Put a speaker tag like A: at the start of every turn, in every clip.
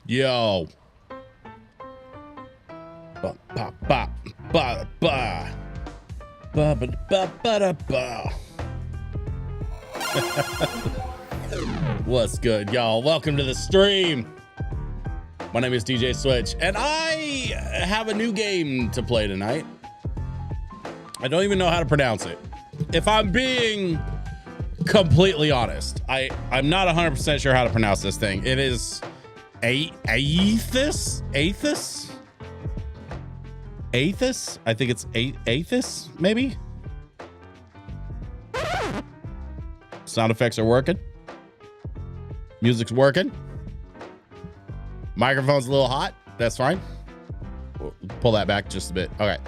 A: Yo. Ba ba ba ba ba ba ba ba ba ba. What's good, y'all? Welcome to the stream. My name is DJ Switch, and I have a new game to play tonight. I don't even know how to pronounce it. If I'm being completely honest, I'm not 100% sure how to pronounce this thing. It is Aethys? I think it's Aethys, maybe? Sound effects are working. Music's working. Microphone's a little hot. That's fine. We'll pull that back just a bit. Okay.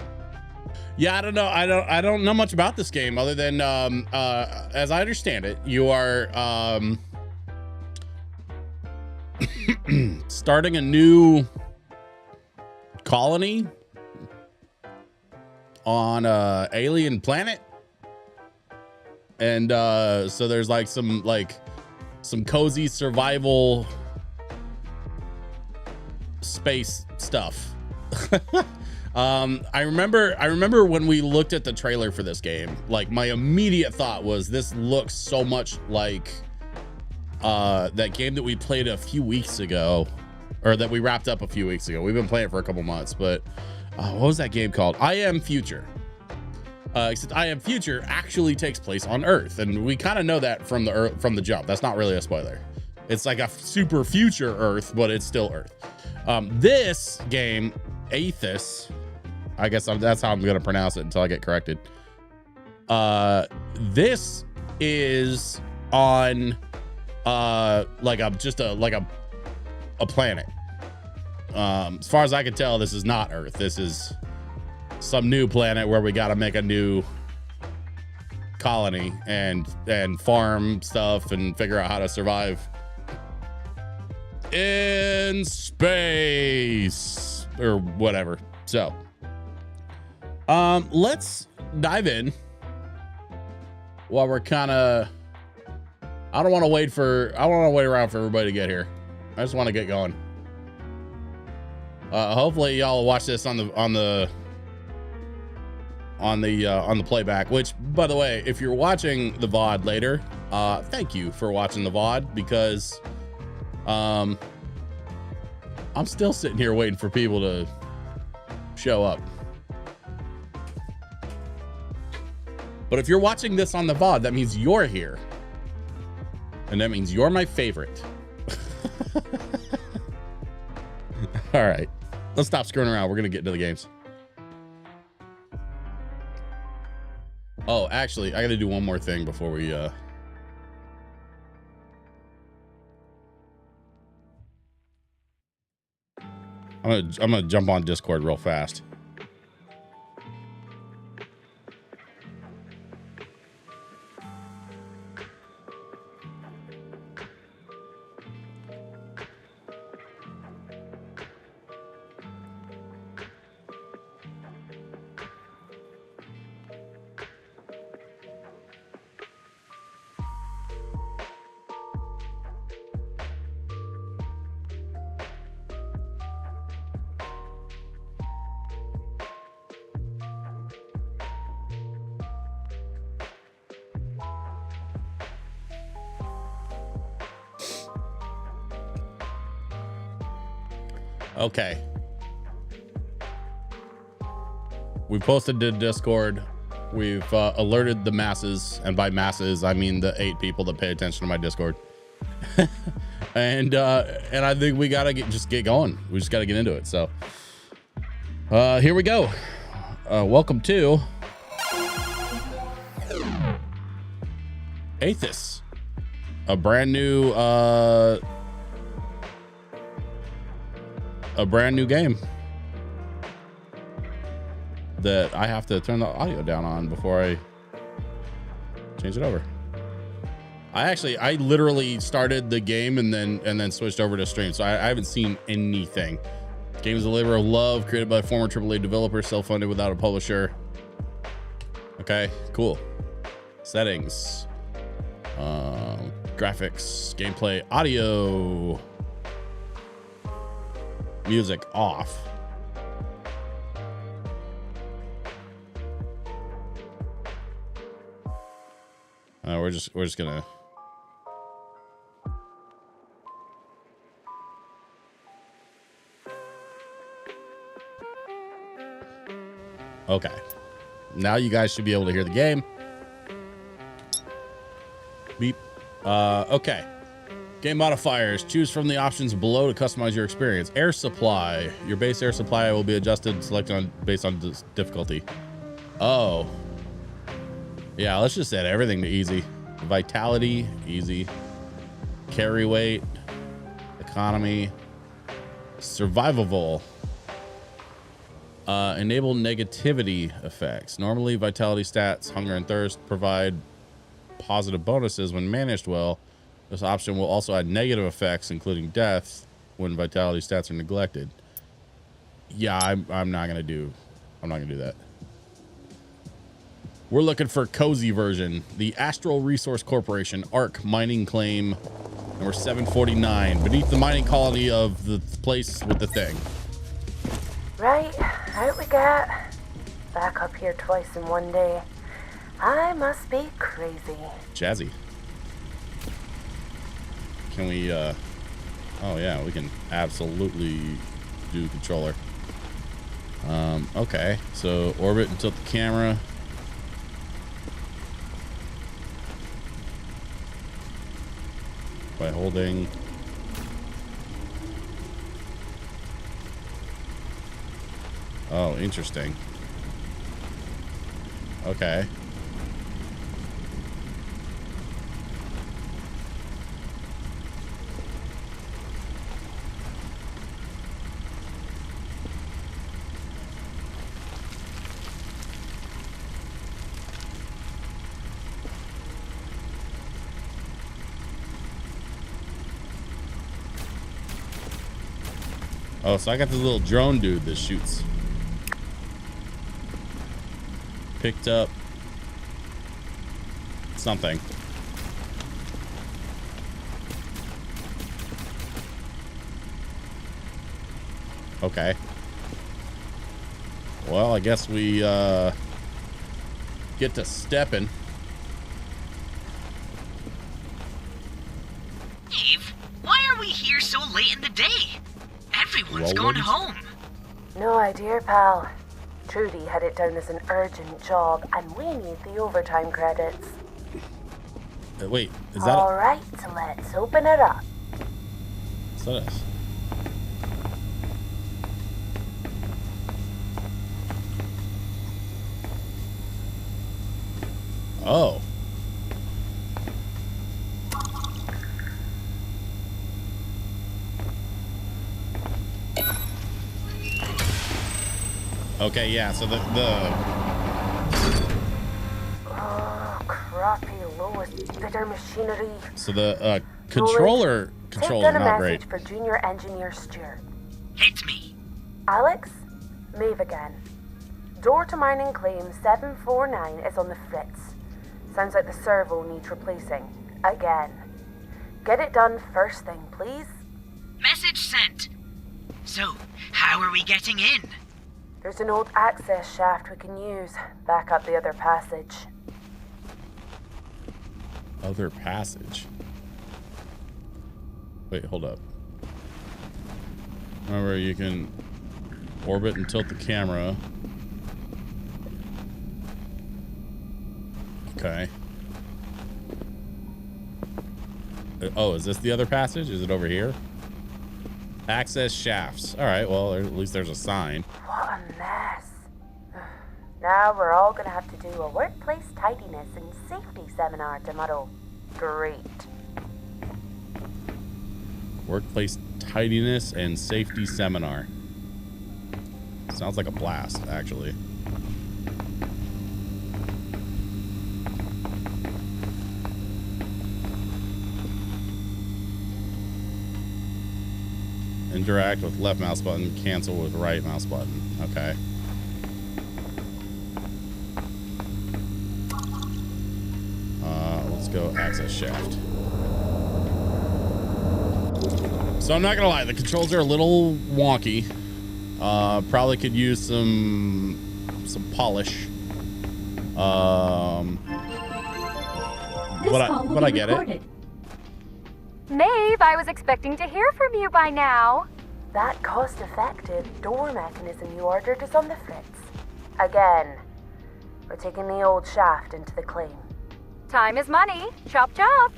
A: Yeah, I don't know. I don't know much about this game other than as I understand it, you are starting a new colony on a alien planet. And so there's like some cozy survival space stuff. I remember when we looked at the trailer for this game, like my immediate thought was this looks so much like that game that we played a few weeks ago, or that we wrapped up a few weeks ago. We've been playing it for a couple months, but what was that game called? I Am Future. Except I Am Future actually takes place on Earth, and we kind of know that from the jump. That's not really a spoiler. It's like a super future Earth, but it's still Earth. This game, Aethys, I guess that's how I'm gonna pronounce it until I get corrected. This is on like a planet. As far as I can tell, this is not Earth. This is some new planet where we got to make a new colony and farm stuff and figure out how to survive in space or whatever. So let's dive in while we're kind of I don't want to wait around for everybody to get here. I just want to get going. Hopefully y'all will watch this on the playback, which, by the way, if you're watching the VOD later, thank you for watching the VOD, because I'm still sitting here waiting for people to show up. But if you're watching this on the VOD, that means you're here. And that means you're my favorite. All right, let's stop screwing around. We're going to get into the games. Oh, actually, I got to do one more thing before we I'm gonna jump on Discord real fast. Okay. We posted to Discord. We've alerted the masses, and by masses I mean the 8 people that pay attention to my Discord. and I think we gotta just get going. We just gotta get into it. So here we go. Welcome to Aethys, a brand new game that I have to turn the audio down on before I change it over. I literally started the game and then switched over to stream, so I haven't seen anything. The game is a labor of love, created by a former AAA developer, self-funded without a publisher. Okay, cool. Settings, graphics, gameplay, audio. music off. We're just gonna. Okay. Now you guys should be able to hear the game. Beep. Okay. Game modifiers. Choose from the options below to customize your experience. Air supply. Your base air supply will be adjusted, based on difficulty. Oh. Yeah, let's just set everything to easy. Vitality, easy. Carry weight, economy, survivable. Enable negativity effects. Normally, vitality stats, hunger and thirst provide positive bonuses when managed well. This option will also add negative effects, including death, when vitality stats are neglected. Yeah, I'm not gonna do that. We're looking for cozy version. The Astral Resource Corporation, ARC mining claim number 749, beneath the mining colony of the place with the thing.
B: Right, out we get. Back up here twice in one day. I must be crazy.
A: Jazzy. Can we, oh yeah, we can absolutely do controller. Okay, so orbit and tilt the camera. By holding. Oh, interesting. Okay. Oh, so I got this little drone dude that shoots. Picked up something. Okay. Well, I guess we get to stepping.
C: Dave, why are we here so late in the day? Everyone's gone home.
B: No idea, pal. Trudy had it down as an urgent job, and we need the overtime credits.
A: Wait, is that
B: all right? So let's open it up.
A: What's this? Oh. Okay, yeah, so the
B: oh, crappy lowest bidder machinery.
A: So the controller controls are not great.
B: Take down a message for Junior Engineer Stewart.
C: It's me.
B: Alex, Maeve again. Door to mining claim 749 is on the fritz. Sounds like the servo needs replacing. Again. Get it done first thing, please.
C: Message sent. So, how are we getting in?
B: There's an old access shaft we can use. Back up the other passage.
A: Other passage? Wait, hold up. Remember, you can orbit and tilt the camera. Okay. Oh, is this the other passage? Is it over here? Access shafts. All right, well, at least there's a sign.
B: What a mess. Now we're all gonna have to do a workplace tidiness and safety seminar tomorrow. Great.
A: Workplace tidiness and safety seminar. Sounds like a blast, actually. Interact with left mouse button, cancel with right mouse button. Okay. Let's go access shaft. So I'm not gonna lie, the controls are a little wonky. Probably could use some polish. But I get it.
D: Maeve, I was expecting to hear from you by now.
B: That cost-effective door mechanism you ordered is on the fritz. Again, we're taking the old shaft into the claim.
D: Time is money. Chop chop.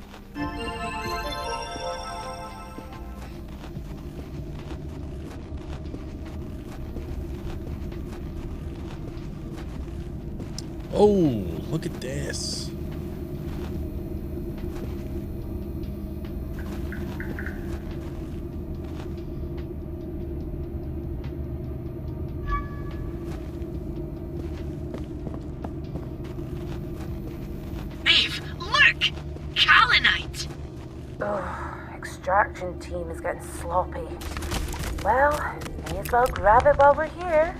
A: Oh, look at this.
C: Maeve, look! Kaolinite!
B: Ugh, extraction team is getting sloppy. Well, may as well grab it while we're here.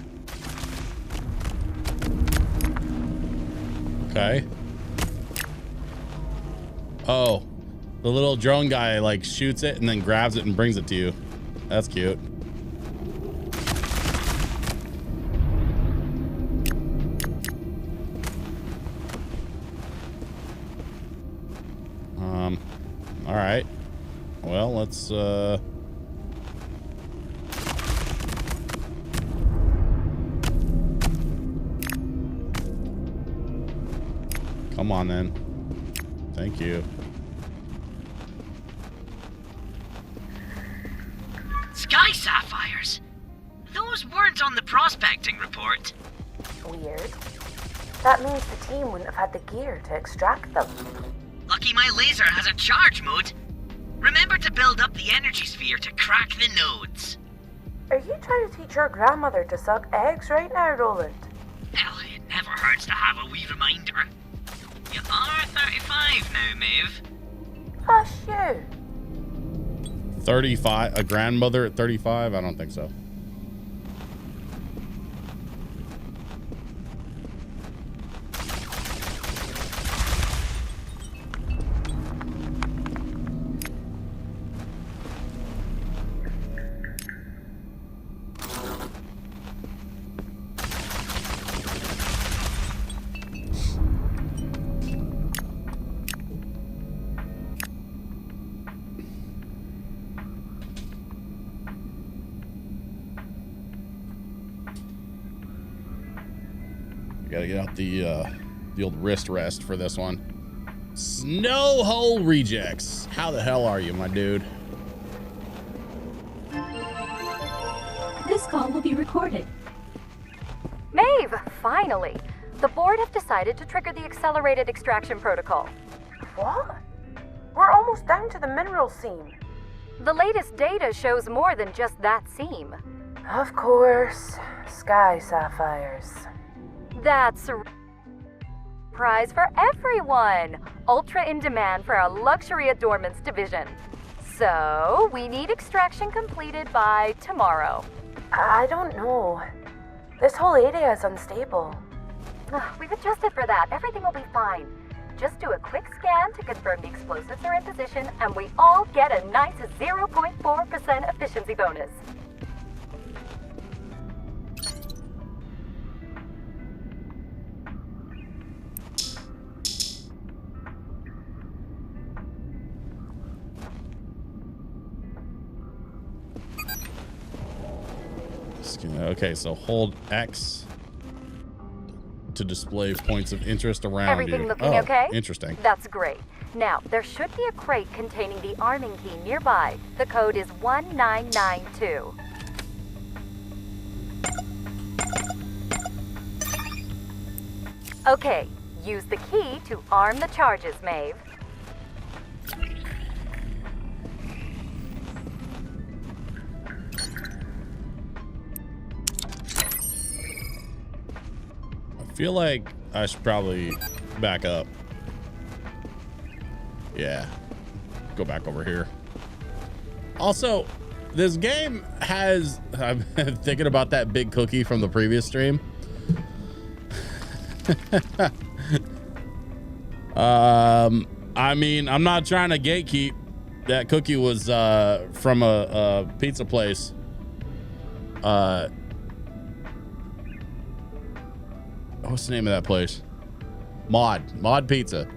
A: Okay. Oh, the little drone guy like shoots it and then grabs it and brings it to you. That's cute. All right. Well, let's come on then. Thank you.
C: Sky sapphires! Those weren't on the prospecting report.
B: Weird. That means the team wouldn't have had the gear to extract them.
C: Lucky my laser has a charge mode. Remember to build up the energy sphere to crack the nodes.
B: Are you trying to teach your grandmother to suck eggs right now, Roland?
C: Hell, it never hurts to have a wee reminder. You are 35 now, Maeve.
B: Hush you.
A: 35, a grandmother at 35? I don't think so. Gotta get out the old wrist rest for this one. Snow hole rejects. How the hell are you, my dude?
E: This call will be recorded.
D: Maeve, finally. The board have decided to trigger the accelerated extraction protocol.
B: What? We're almost down to the mineral seam.
D: The latest data shows more than just that seam.
B: Of course. Sky sapphires.
D: That's a prize for everyone. Ultra in demand for our luxury adornments division. So, we need extraction completed by tomorrow.
B: I don't know. This whole area is unstable.
D: We've adjusted for that. Everything will be fine. Just do a quick scan to confirm the explosives are in position, and we all get a nice 0.4% efficiency bonus.
A: Okay, so hold X to display points of interest around
D: Everything
A: you.
D: looking okay?
A: Interesting.
D: That's great. Now, there should be a crate containing the arming key nearby. The code is 1992. Okay, use the key to arm the charges, Maeve.
A: I feel like I should probably back up. Yeah. Go back over here. Also, this game has... I'm thinking about that big cookie from the previous stream. I mean, I'm not trying to gatekeep, That cookie was from a pizza place. What's the name of that place? Mod Pizza.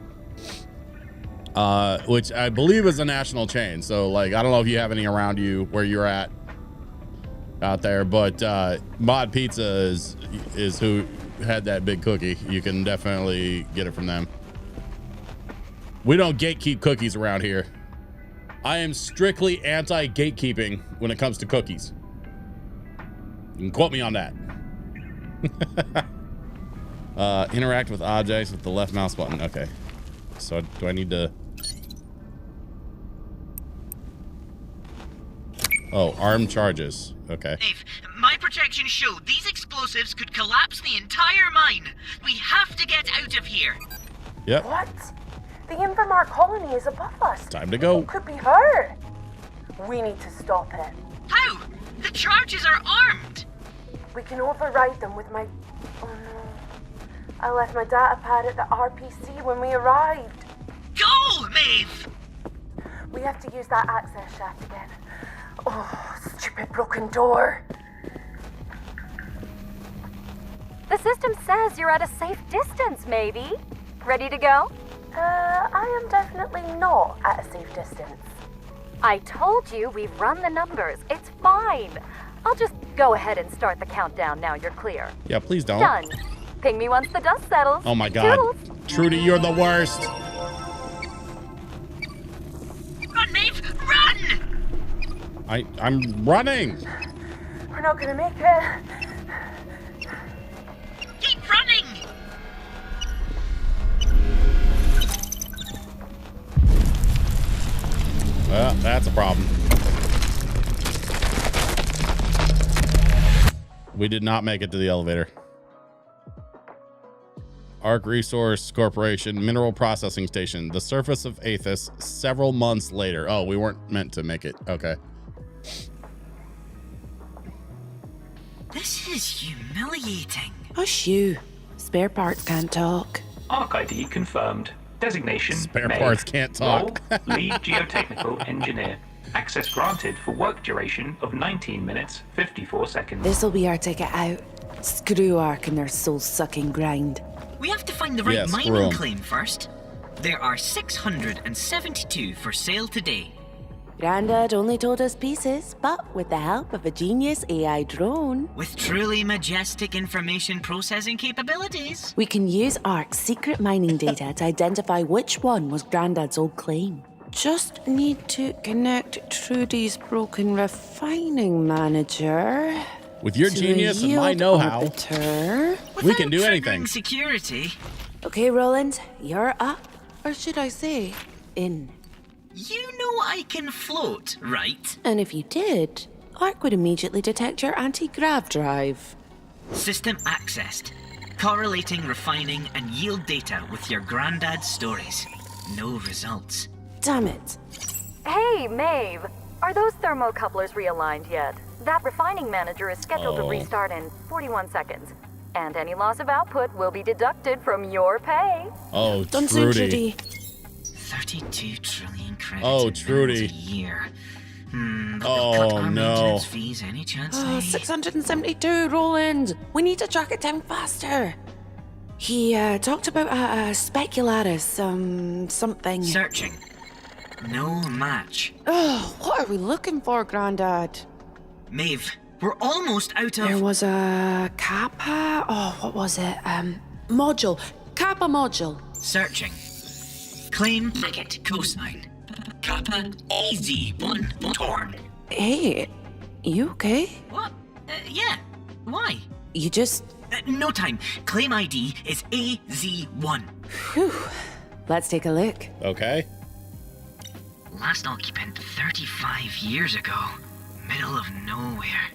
A: Which I believe is a national chain. So like, I don't know if you have any around you where you're at out there, but Mod Pizza is who had that big cookie. You can definitely get it from them. We don't gatekeep cookies around here. I am strictly anti-gatekeeping when it comes to cookies. You can quote me on that. Interact with objects with the left mouse button. Okay. So do I need to... Oh, armed charges. Okay.
C: Dave, my projections show these explosives could collapse the entire mine. We have to get out of here.
A: Yep.
B: What? The Invermar colony is above us.
A: Time to go.
B: It could be her. We need to stop it.
C: How? The charges are armed.
B: We can override them with my... Oh no. I left my data pad at the RPC when we arrived.
C: Go, Maeve!
B: We have to use that access shaft again. Oh, stupid broken door.
D: The system says you're at a safe distance, maybe. Ready to go?
B: I am definitely not at a safe distance.
D: I told you we've run the numbers. It's fine. I'll just go ahead and start the countdown now you're clear.
A: Yeah, please don't.
D: Done. Ping me once the dust settles.
A: Oh my god.
D: Toodles.
A: Trudy, you're the worst.
C: Run, Maeve! Run!
A: I'm running.
B: We're not gonna make it.
C: Keep running!
A: Well, that's a problem. We did not make it to the elevator. Arc Resource Corporation Mineral Processing Station, the surface of Athos, several months later. Oh, we weren't meant to make it. Okay.
C: This is humiliating.
F: Hush you. Spare parts can't talk.
G: Arc ID confirmed. Designation
A: Spare
G: Maeve.
A: parts can't talk.
G: Role, Lead Geotechnical Engineer. Access granted for work duration of 19 minutes, 54 seconds.
F: This'll be our ticket out. Screw Ark and their soul-sucking grind.
C: We have to find the right
A: Yeah, screw
C: mining
A: 'em.
C: claim first. There are 672 for sale today.
F: Grandad only told us pieces, but with the help of a genius AI drone,
C: With truly majestic information processing capabilities.
F: we can use Ark's secret mining data to identify which one was Grandad's old claim. Just need to connect Trudy's broken refining manager
A: With your
F: to
A: genius
F: a
A: and my
F: yield
A: know-how,
F: orbiter.
A: we can
C: Without
A: do
C: triggering
A: anything.
C: security.
F: Okay, Roland, you're up. Or should I say, in.
C: You know I can float, right?
F: And if you did, Ark would immediately detect your anti-grav drive.
C: System accessed. Correlating, refining, and yield data with your granddad's stories. No results.
F: Damn it.
D: Hey, Maeve. Are those thermocouplers realigned yet? That refining manager is scheduled to restart in 41 seconds. And any loss of output will be deducted from your pay.
A: Oh,
F: Don't soon,
A: Trudy.
F: Trudy.
C: 32 trillion credits
A: Oh,
C: in
A: Trudy.
C: a year. But
A: Oh,
C: they'll cut our
A: no.
C: maintenance fees any chance
F: Oh,
C: they...
F: 672, Roland. We need to track it down faster. He talked about a speculatus, something.
C: Searching. No match.
F: Oh, what are we looking for, Grandad?
C: Maeve, we're almost out of...
F: There was a Kappa. Oh, what was it? Module. Kappa module.
C: Searching. Claim packet cosine. Kappa AZ1 torn.
F: Hey, you okay?
C: What? Yeah. Why?
F: You just.
C: No time. Claim ID is AZ1.
F: Whew. Let's take a look.
A: Okay.
C: Last occupant 35 years ago. Middle of nowhere.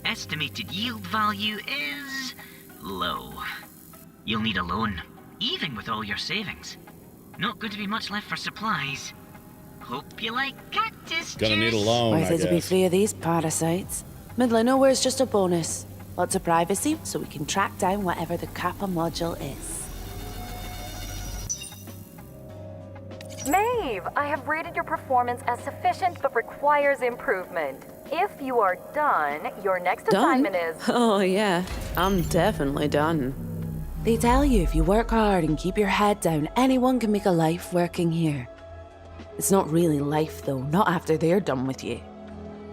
C: Estimated yield value is low. You'll need a loan, even with all your savings. Not going to be much left for supplies. Hope you like cactus
A: Gonna need a
C: juice.
A: loan,
F: Worth
A: I
F: it to be
A: guess.
F: free of these parasites. Middle of nowhere's just a bonus. Lots of privacy, so we can track down whatever the Kappa module is.
D: Maeve, Maeve, I have rated your performance as sufficient but requires improvement. If you are done, your next assignment is...
F: Oh, yeah. I'm definitely done. They tell you if you work hard and keep your head down, anyone can make a life working here. It's not really life, though, not after they're done with you.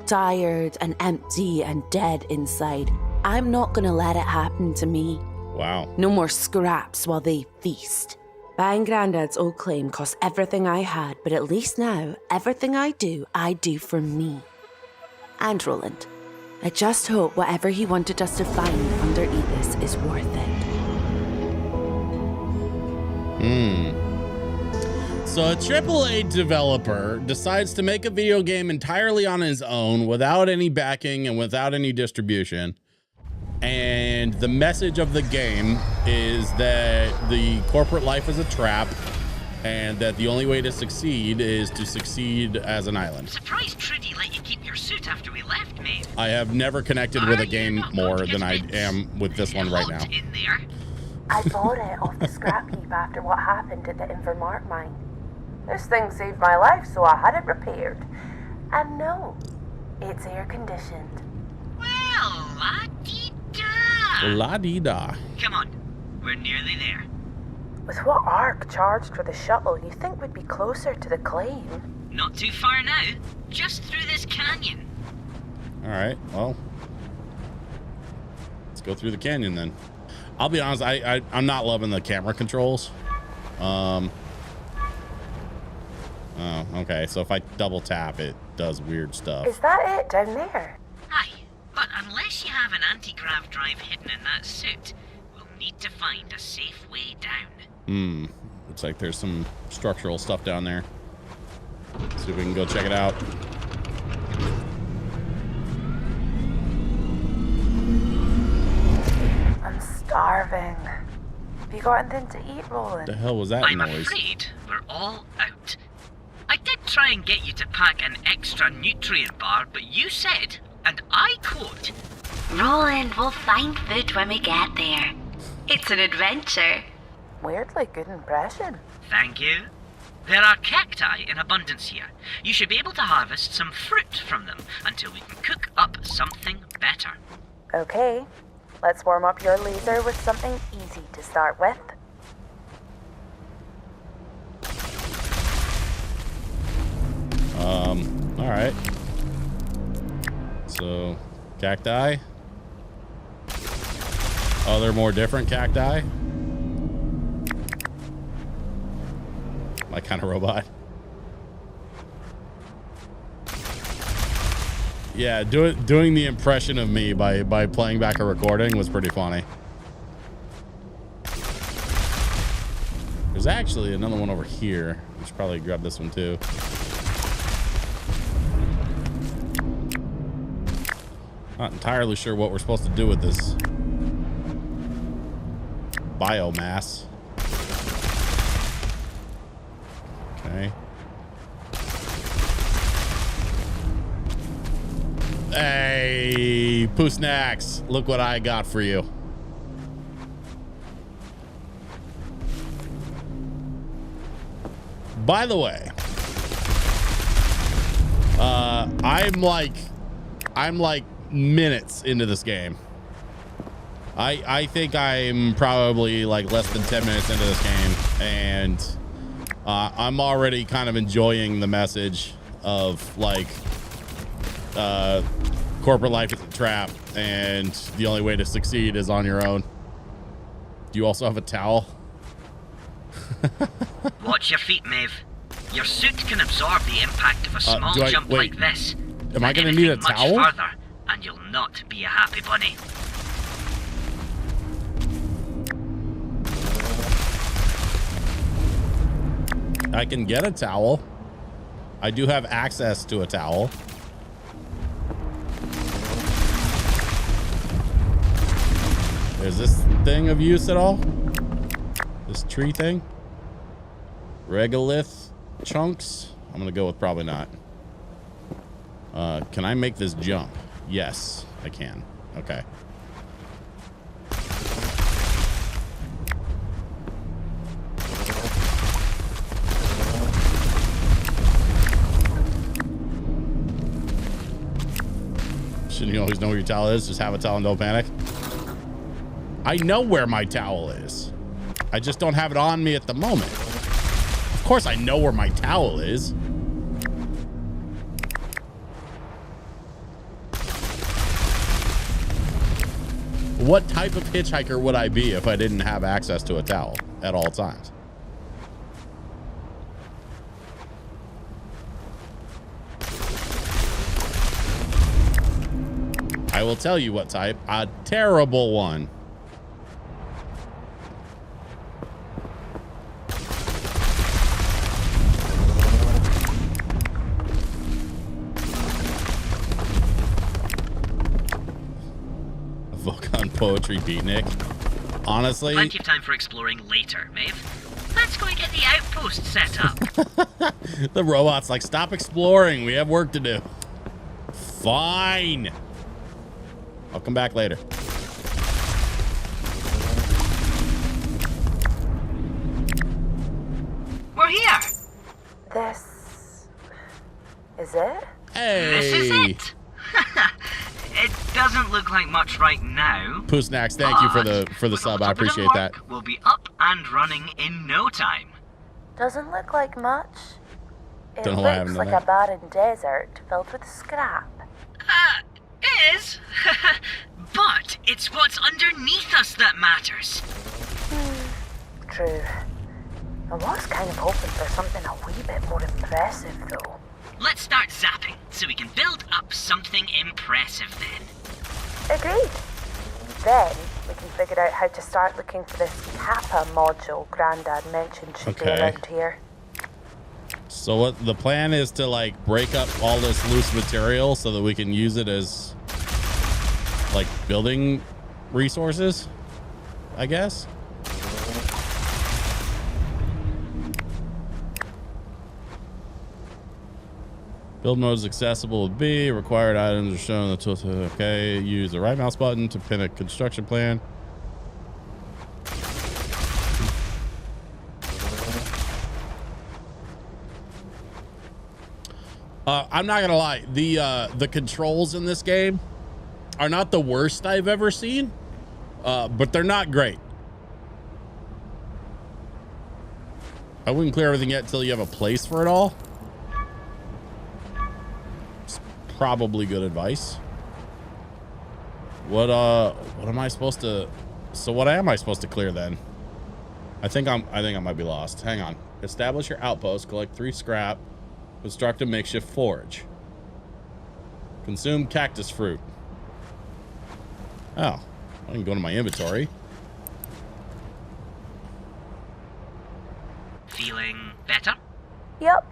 F: Tired and empty and dead inside. I'm not gonna let it happen to me.
A: Wow.
F: No more scraps while they feast. Buying Grandad's old claim cost everything I had, but at least now, everything I do for me. And Roland. I just hope whatever he wanted us to find under Aethys is worth it.
A: So a AAA developer decides to make a video game entirely on his own without any backing and without any distribution. And the message of the game is that the corporate life is a trap and that the only way to succeed is to succeed as an island.
C: Surprised Trudy let you keep your suit after we left, mate.
A: I have never connected with a game more than I am with this one right now.
C: In there.
B: I bought it off the scrap heap after what happened at the Invermark mine. This thing saved my life, so I had it repaired. And no, it's air conditioned.
C: Well, la-dee-da.
A: La-dee-da.
C: Come on, we're nearly there.
B: With what ARC charged for the shuttle, you think we'd be closer to the claim?
C: Not too far now, just through this canyon.
A: All right, well, let's go through the canyon then. I'll be honest, I'm not loving the camera controls. Oh, okay, so if I double tap, it does weird stuff.
B: Is that it down there?
C: Aye, but unless you have an anti-grav drive hidden in that suit, we'll need to find a safe way down.
A: Looks like there's some structural stuff down there. See if we can go check it out.
B: I'm starving. Have you got anything to eat, Roland?
A: What the hell was that
C: I'm
A: noise?
C: afraid we're all out. I did try and get you to pack an extra nutrient bar, but you said, and I quote,
H: Roland, we'll find food when we get there. It's an adventure.
B: Weirdly good impression.
C: Thank you. There are cacti in abundance here. You should be able to harvest some fruit from them until we can cook up something better.
B: Okay, let's warm up your laser with something easy to start with.
A: All right. So, cacti. Oh, they're more different cacti. My kind of robot. Yeah, doing the impression of me by playing back a recording was pretty funny. There's actually another one over here. We should probably grab this one too. Not entirely sure what we're supposed to do with this biomass. Okay. Hey, Poo Snacks, look what I got for you. By the way, I'm like minutes into this game. I think I'm probably like less than 10 minutes into this game, and I'm already kind of enjoying the message of like corporate life is a trap and the only way to succeed is on your own. Do you also have a towel?
C: Watch your feet, Maeve. Your suit can absorb the impact of a small jump like this.
A: Am I going to need a towel?
C: Much further, and you'll not be a happy bunny.
A: I can get a towel. I do have access to a towel. Is this thing of use at all? This tree thing? Regolith chunks? I'm gonna go with probably not. Can I make this jump? Yes, I can. Okay. Shouldn't you always know where your towel is? Just have a towel and don't panic. I know where my towel is. I just don't have it on me at the moment. Of course I know where my towel is. What type of hitchhiker would I be if I didn't have access to a towel at all times? I will tell you what type. A terrible one. Vulcan poetry beatnik. Honestly.
C: Plenty of time for exploring later, Maeve. Let's go and get the outpost set up.
A: The robot's like, stop exploring. We have work to do. Fine. I'll come back later.
C: We're here.
B: This is it?
A: Hey.
C: This is it. It doesn't look like much right now.
A: Poosnax, thank you for the sub. I appreciate that.
C: We'll be up and running in no time.
B: Doesn't look like much. It
A: Don't know why I haven't
B: looks
A: done
B: like
A: that.
B: a barren desert filled with scrap.
C: Is. But it's what's underneath us that matters.
B: True. I was kind of hoping for something a wee bit more impressive, though.
C: Let's start zapping so we can build up something impressive then.
B: Agreed. Then we can figure out how to start looking for this Kappa module Grandad mentioned should be
A: Okay.
B: around here.
A: So what the plan is to like break up all this loose material so that we can use it as like building resources, I guess. Build mode is accessible with B. Required items are shown in the tool. Okay, use the right mouse button to pin a construction plan. I'm not gonna lie, the controls in this game are not the worst I've ever seen, but they're not great. I wouldn't clear everything yet until you have a place for it all. It's probably good advice. What am I supposed to? So what am I supposed to clear then? I think I might be lost. Hang on. Establish your outpost. Collect 3 scrap. Construct a makeshift forge. Consume cactus fruit. Oh, I can go to my inventory.
C: Feeling better?
B: Yep.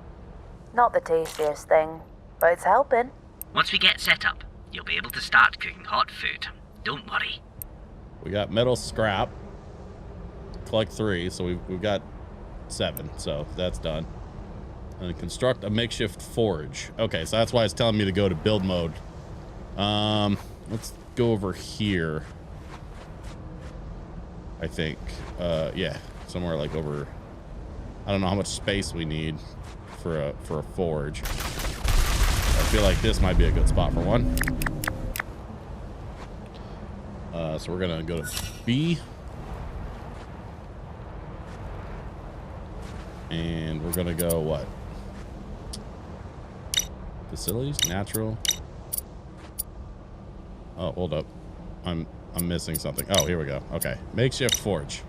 B: Not the tastiest thing, but it's helping.
C: Once we get set up, you'll be able to start cooking hot food. Don't worry.
A: We got metal scrap. Collect 3, so we've got 7, so that's done. And construct a makeshift forge. Okay, so that's why it's telling me to go to build mode. Let's go over here. I think. Yeah, somewhere like over. I don't know how much space we need for a forge. I feel like this might be a good spot for one. So we're gonna go to B. And we're gonna go what? Facilities, natural. Oh, hold up. I'm missing something. Oh, here we go. Okay. Makeshift forge.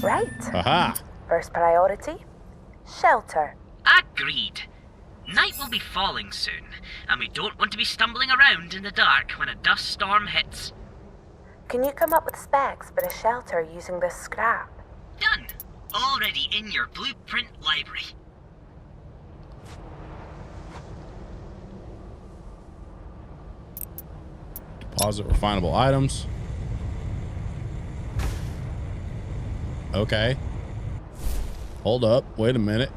B: Right.
A: Aha!
B: First priority, shelter.
C: Agreed. Night will be falling soon, and we don't want to be stumbling around in the dark when a dust storm hits.
B: Can you come up with specs for a shelter using this scrap?
C: Done. Already in your blueprint library.
A: Deposit refinable items. Okay. Hold up. Wait a minute.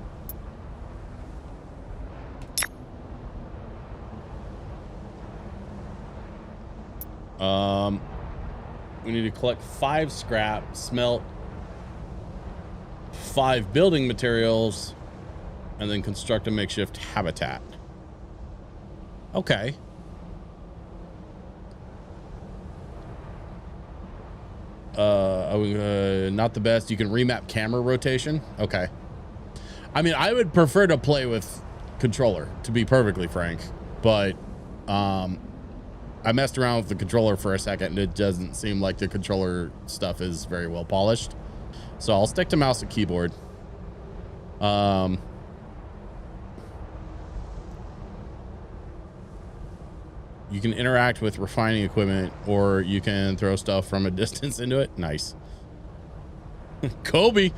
A: We need to collect 5 scrap, smelt 5 building materials, and then construct a makeshift habitat. Okay. Not the best. You can remap camera rotation. Okay. I mean, I would prefer to play with controller, to be perfectly frank, but I messed around with the controller for a second and it doesn't seem like the controller stuff is very well polished. So I'll stick to mouse and keyboard. You can interact with refining equipment, or you can throw stuff from a distance into it. Nice. Kobe.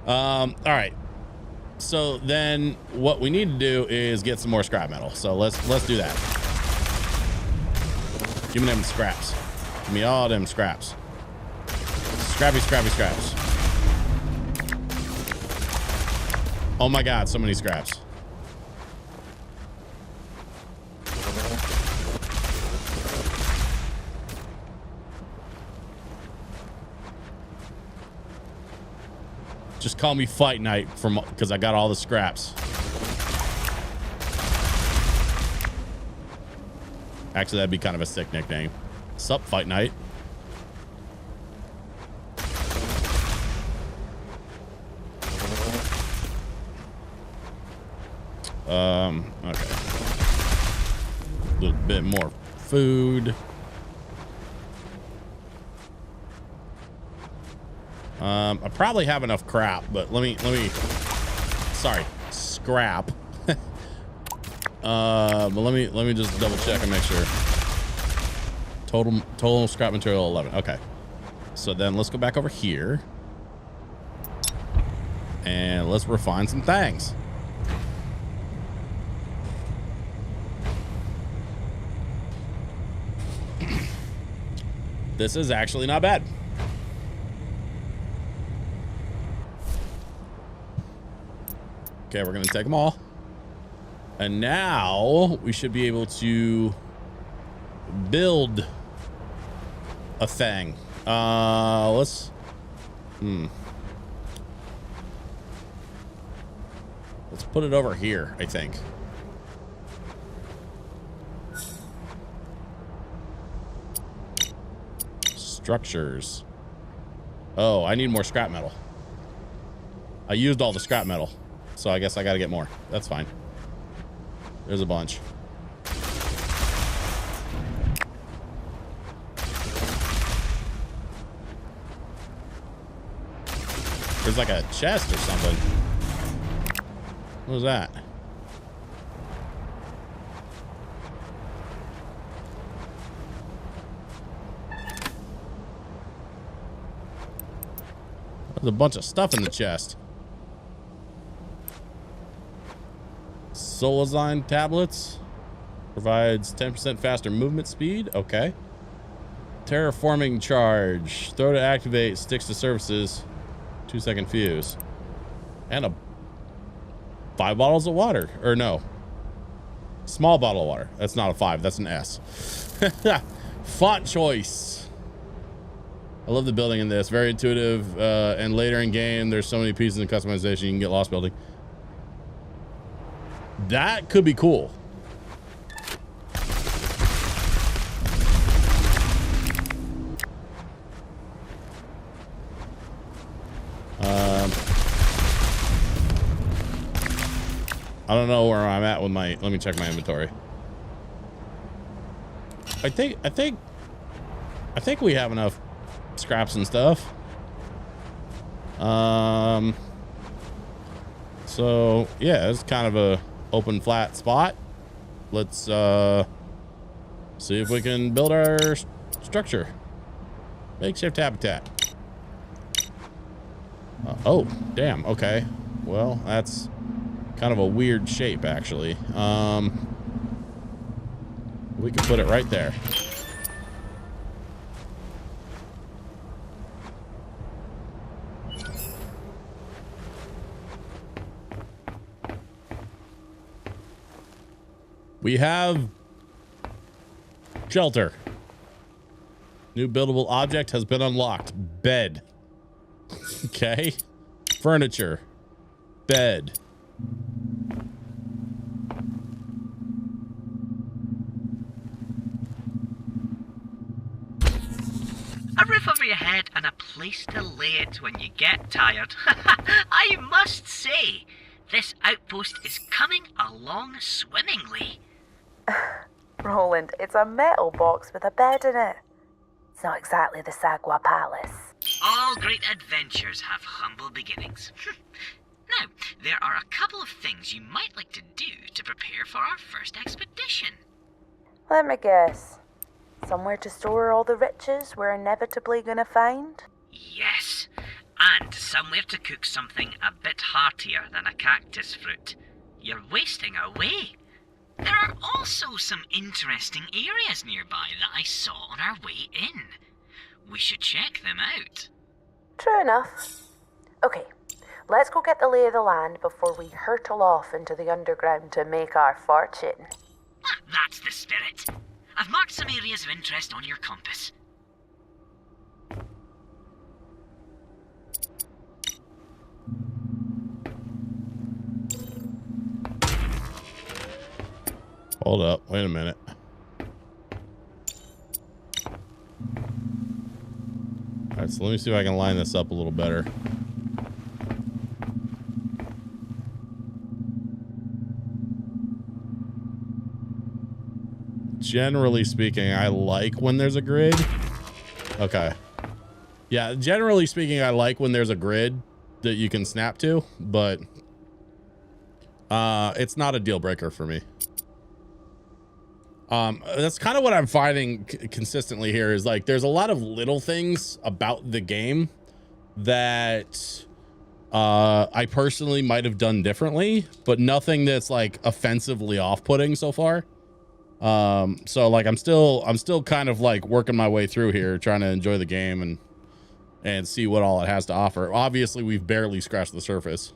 A: All right. So then what we need to do is get some more scrap metal. So let's do that. Give me them scraps. Give me all them scraps. Scrappy scraps. Oh my God, so many scraps. Just call me Fight Night because I got all the scraps. Actually, that'd be kind of a sick nickname. Sup, Fight Night. Okay. A little bit more food. I probably have enough crap, but let me sorry, scrap. But let me just double check and make sure. Total scrap material 11. Okay. So then let's go back over here and let's refine some things. This is actually not bad. Okay, we're gonna take them all. And now we should be able to build a thing. Let's put it over here, I think. Structures. Oh, I need more scrap metal. I used all the scrap metal, so I guess I gotta get more. That's fine. There's a bunch. There's like a chest or something. What was that? There's a bunch of stuff in the chest. Solazine tablets. Provides 10% faster movement speed. Okay. Terraforming charge. Throw to activate. Sticks to surfaces. 2-second fuse. And 5 bottles of water. Or no. Small bottle of water. That's not a 5. That's an S. Font choice. I love the building in this. Very intuitive. And later in game, there's so many pieces of customization you can get lost building. That could be cool. I don't know where I'm at with my, let me check my inventory. I think we have enough scraps and stuff. So yeah, it's kind of a open flat spot. Let's see if we can build our structure. Makeshift habitat. Oh, damn. Okay. Well, that's kind of a weird shape, actually. We can put it right there. We have shelter. New buildable object has been unlocked. Bed. Okay. Furniture. Bed.
C: A roof over your head and a place to lay it when you get tired. I must say, this outpost is coming along swimmingly.
B: Roland, it's a metal box with a bed in it. It's not exactly the Sagwa Palace.
C: All great adventures have humble beginnings. Now, there are a couple of things you might like to do to prepare for our first expedition.
B: Let me guess. Somewhere to store all the riches we're inevitably gonna find?
C: Yes, and somewhere to cook something a bit heartier than a cactus fruit. You're wasting away. There are also some interesting areas nearby that I saw on our way in. We should check them out.
B: True enough. Okay, let's go get the lay of the land before we hurtle off into the underground to make our fortune.
C: That's the spirit. I've marked some areas of interest on your compass.
A: Hold up. Wait a minute. All right, so let me see if I can line this up a little better. Generally speaking, I like when there's a grid. Okay. Yeah, generally speaking, I like when there's a grid that you can snap to, but it's not a deal breaker for me. That's kind of what I'm finding consistently here is like there's a lot of little things about the game that I personally might have done differently, but nothing that's like offensively off-putting so far. So like I'm still kind of like working my way through here, trying to enjoy the game and see what all it has to offer. Obviously, we've barely scratched the surface.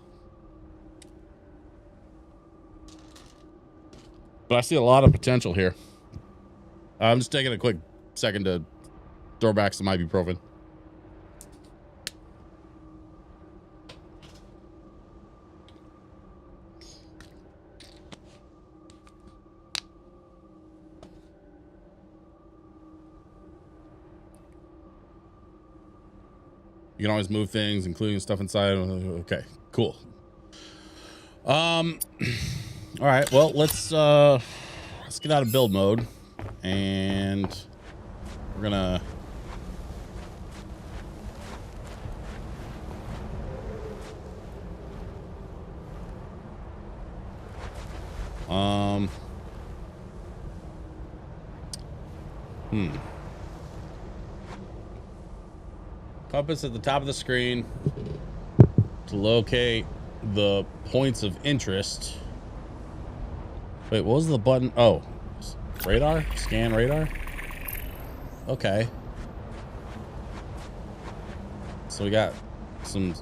A: But I see a lot of potential here. I'm just taking a quick second to throw back some ibuprofen. You can always move things, including stuff inside. Okay, cool. All right, well, let's get out of build mode, and we're gonna compass at the top of the screen to locate the points of interest. Wait, what was the button? Oh, radar? Scan radar? Okay. So we got some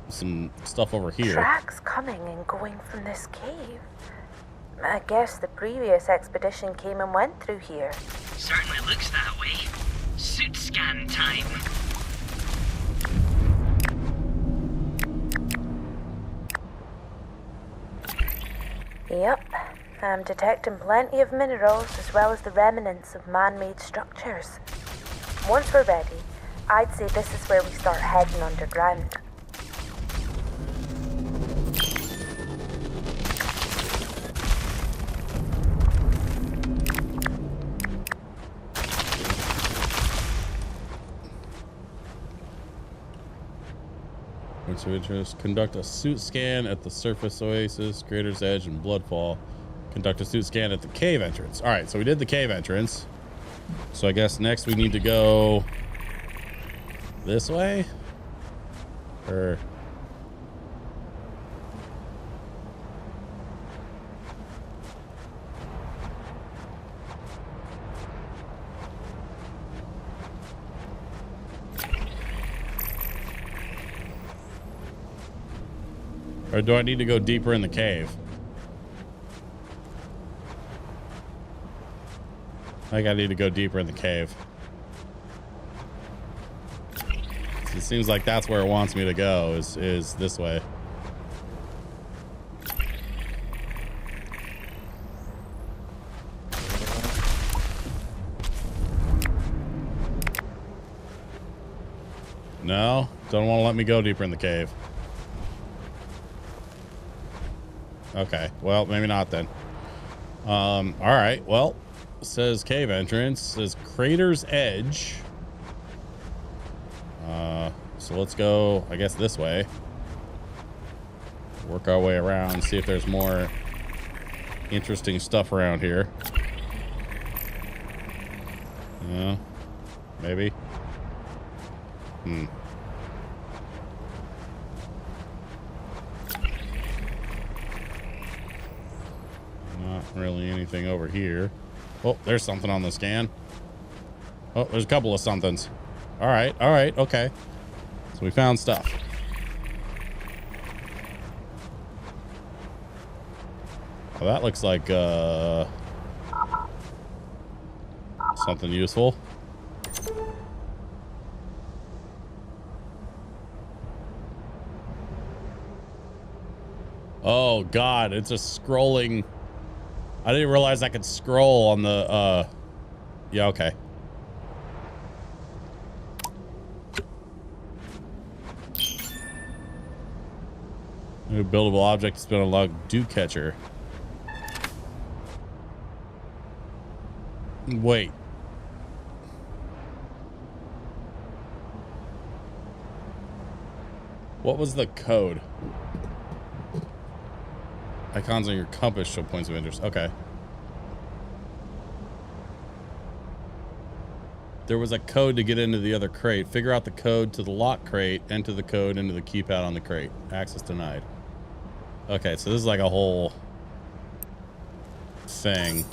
A: stuff over here.
B: Tracks coming and going from this cave. I guess the previous expedition came and went through here.
C: Certainly looks that way. Suit scan time.
B: Yep, I'm detecting plenty of minerals as well as the remnants of man-made structures. Once we're ready, I'd say this is where we start heading underground.
A: Points of interest. Conduct a suit scan at the surface oasis, Crater's Edge, and Bloodfall. Conduct a suit scan at the cave entrance. All right, so we did the cave entrance. So I guess next we need to go this way? Or... or do I need to go deeper in the cave? I think I need to go deeper in the cave. It seems like that's where it wants me to go, is this way. No, don't want to let me go deeper in the cave. Okay, well, maybe not then. All right, well, it says cave entrance, it says Crater's Edge. So let's go, I guess, this way. Work our way around, see if there's more interesting stuff around here. Maybe. Not really anything over here. Oh, there's something on the scan. Oh, there's a couple of somethings. All right, okay. So we found stuff. Oh, that looks like something useful. Oh God, it's a scrolling. I didn't realize I could scroll on the yeah, okay. New buildable object has been unlocked. Dew catcher. Wait. What was the code? Icons on your compass show points of interest. Okay. There was a code to get into the other crate. Figure out the code to the lock crate. Enter the code into the keypad on the crate. Access denied. Okay, so this is like a whole thing.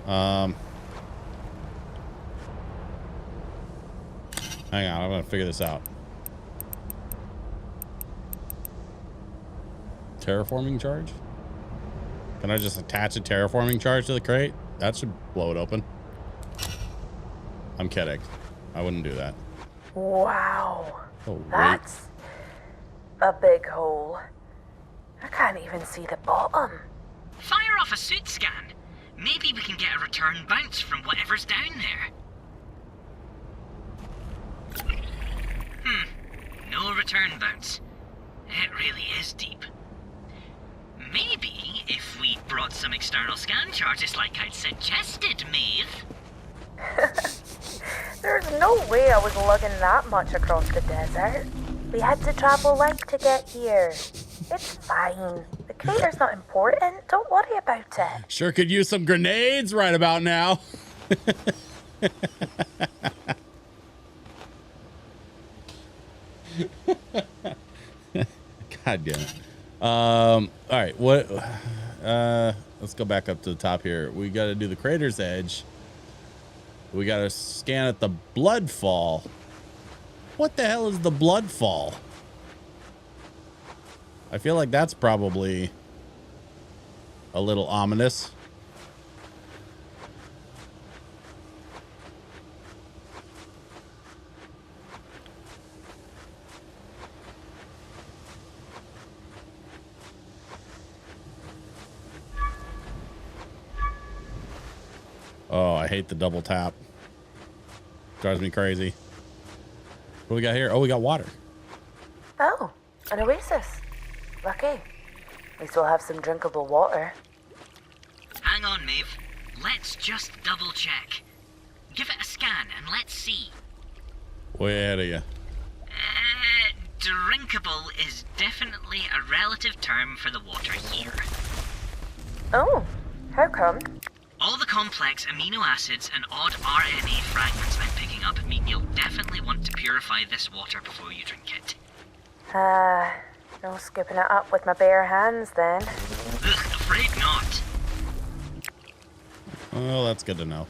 A: Hang on, I'm gonna figure this out. Terraforming charge? Can I just attach a terraforming charge to the crate? That should blow it open. I'm kidding. I wouldn't do that.
B: Wow.
A: Oh,
B: That's a big hole. I can't even see the bottom.
C: Fire off a suit scan. Maybe we can get a return bounce from whatever's down there. No return bounce. It really is deep. Maybe if we brought some external scan charges like I'd suggested, Maeve.
B: There's no way I was lugging that much across the desert. We had to travel light to get here. It's fine. The crater's not important. Don't worry about it.
A: Sure could use some grenades right about now. God damn it. All right, what let's go back up to the top here. We got to do the Crater's Edge. We got to scan at the Bloodfall. What the hell is the Bloodfall? I feel like that's probably a little ominous. Oh, I hate the double tap. Drives me crazy. What do we got here? Oh, we got water.
B: Oh, an oasis. Lucky. At least we'll have some drinkable water.
C: Hang on, Maeve. Let's just double check. Give it a scan and let's see.
A: Way ahead of you.
C: Drinkable is definitely a relative term for the water here.
B: Oh, how come?
C: All the complex amino acids and odd RNA fragments I'm picking up mean you'll definitely want to purify this water before you drink it.
B: No scooping it up with my bare hands then.
C: Ugh, afraid not.
A: Well, that's good to know.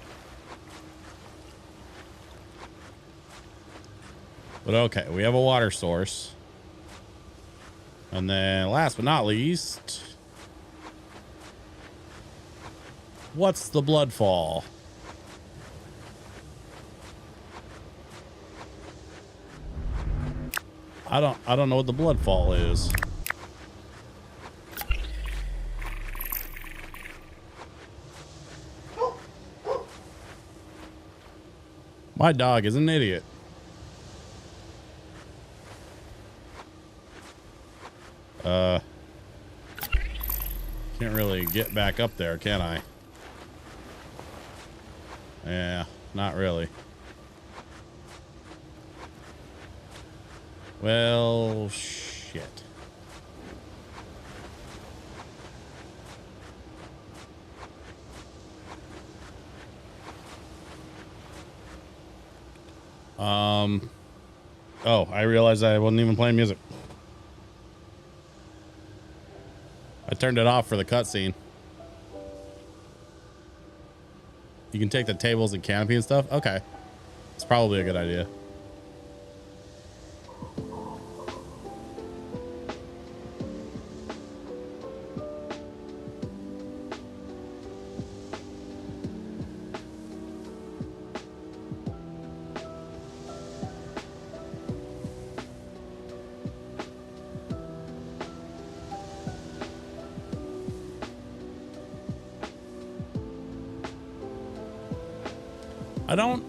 A: But okay, we have a water source. And then last but not least, what's the Bloodfall? I don't know what the bloodfall is. My dog is an idiot. Can't really get back up there, can I? Yeah, not really. Well, shit. Oh, I realized I wasn't even playing music. I turned it off for the cutscene. You can take the tables and canopy and stuff? Okay. It's probably a good idea. I don't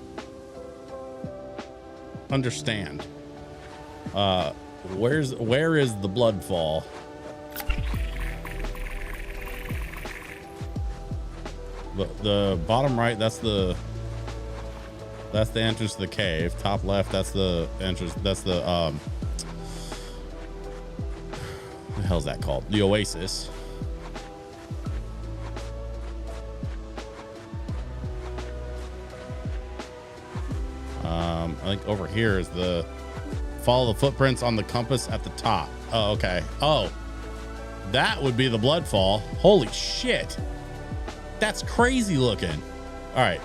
A: understand. Where is the bloodfall? The bottom right, that's the entrance to the cave. Top left, that's the entrance. That's the what the hell's that called? The oasis. I think over here is the follow the footprints on the compass at the top. Oh, okay. Oh, that would be the bloodfall. Holy shit. That's crazy looking. All right.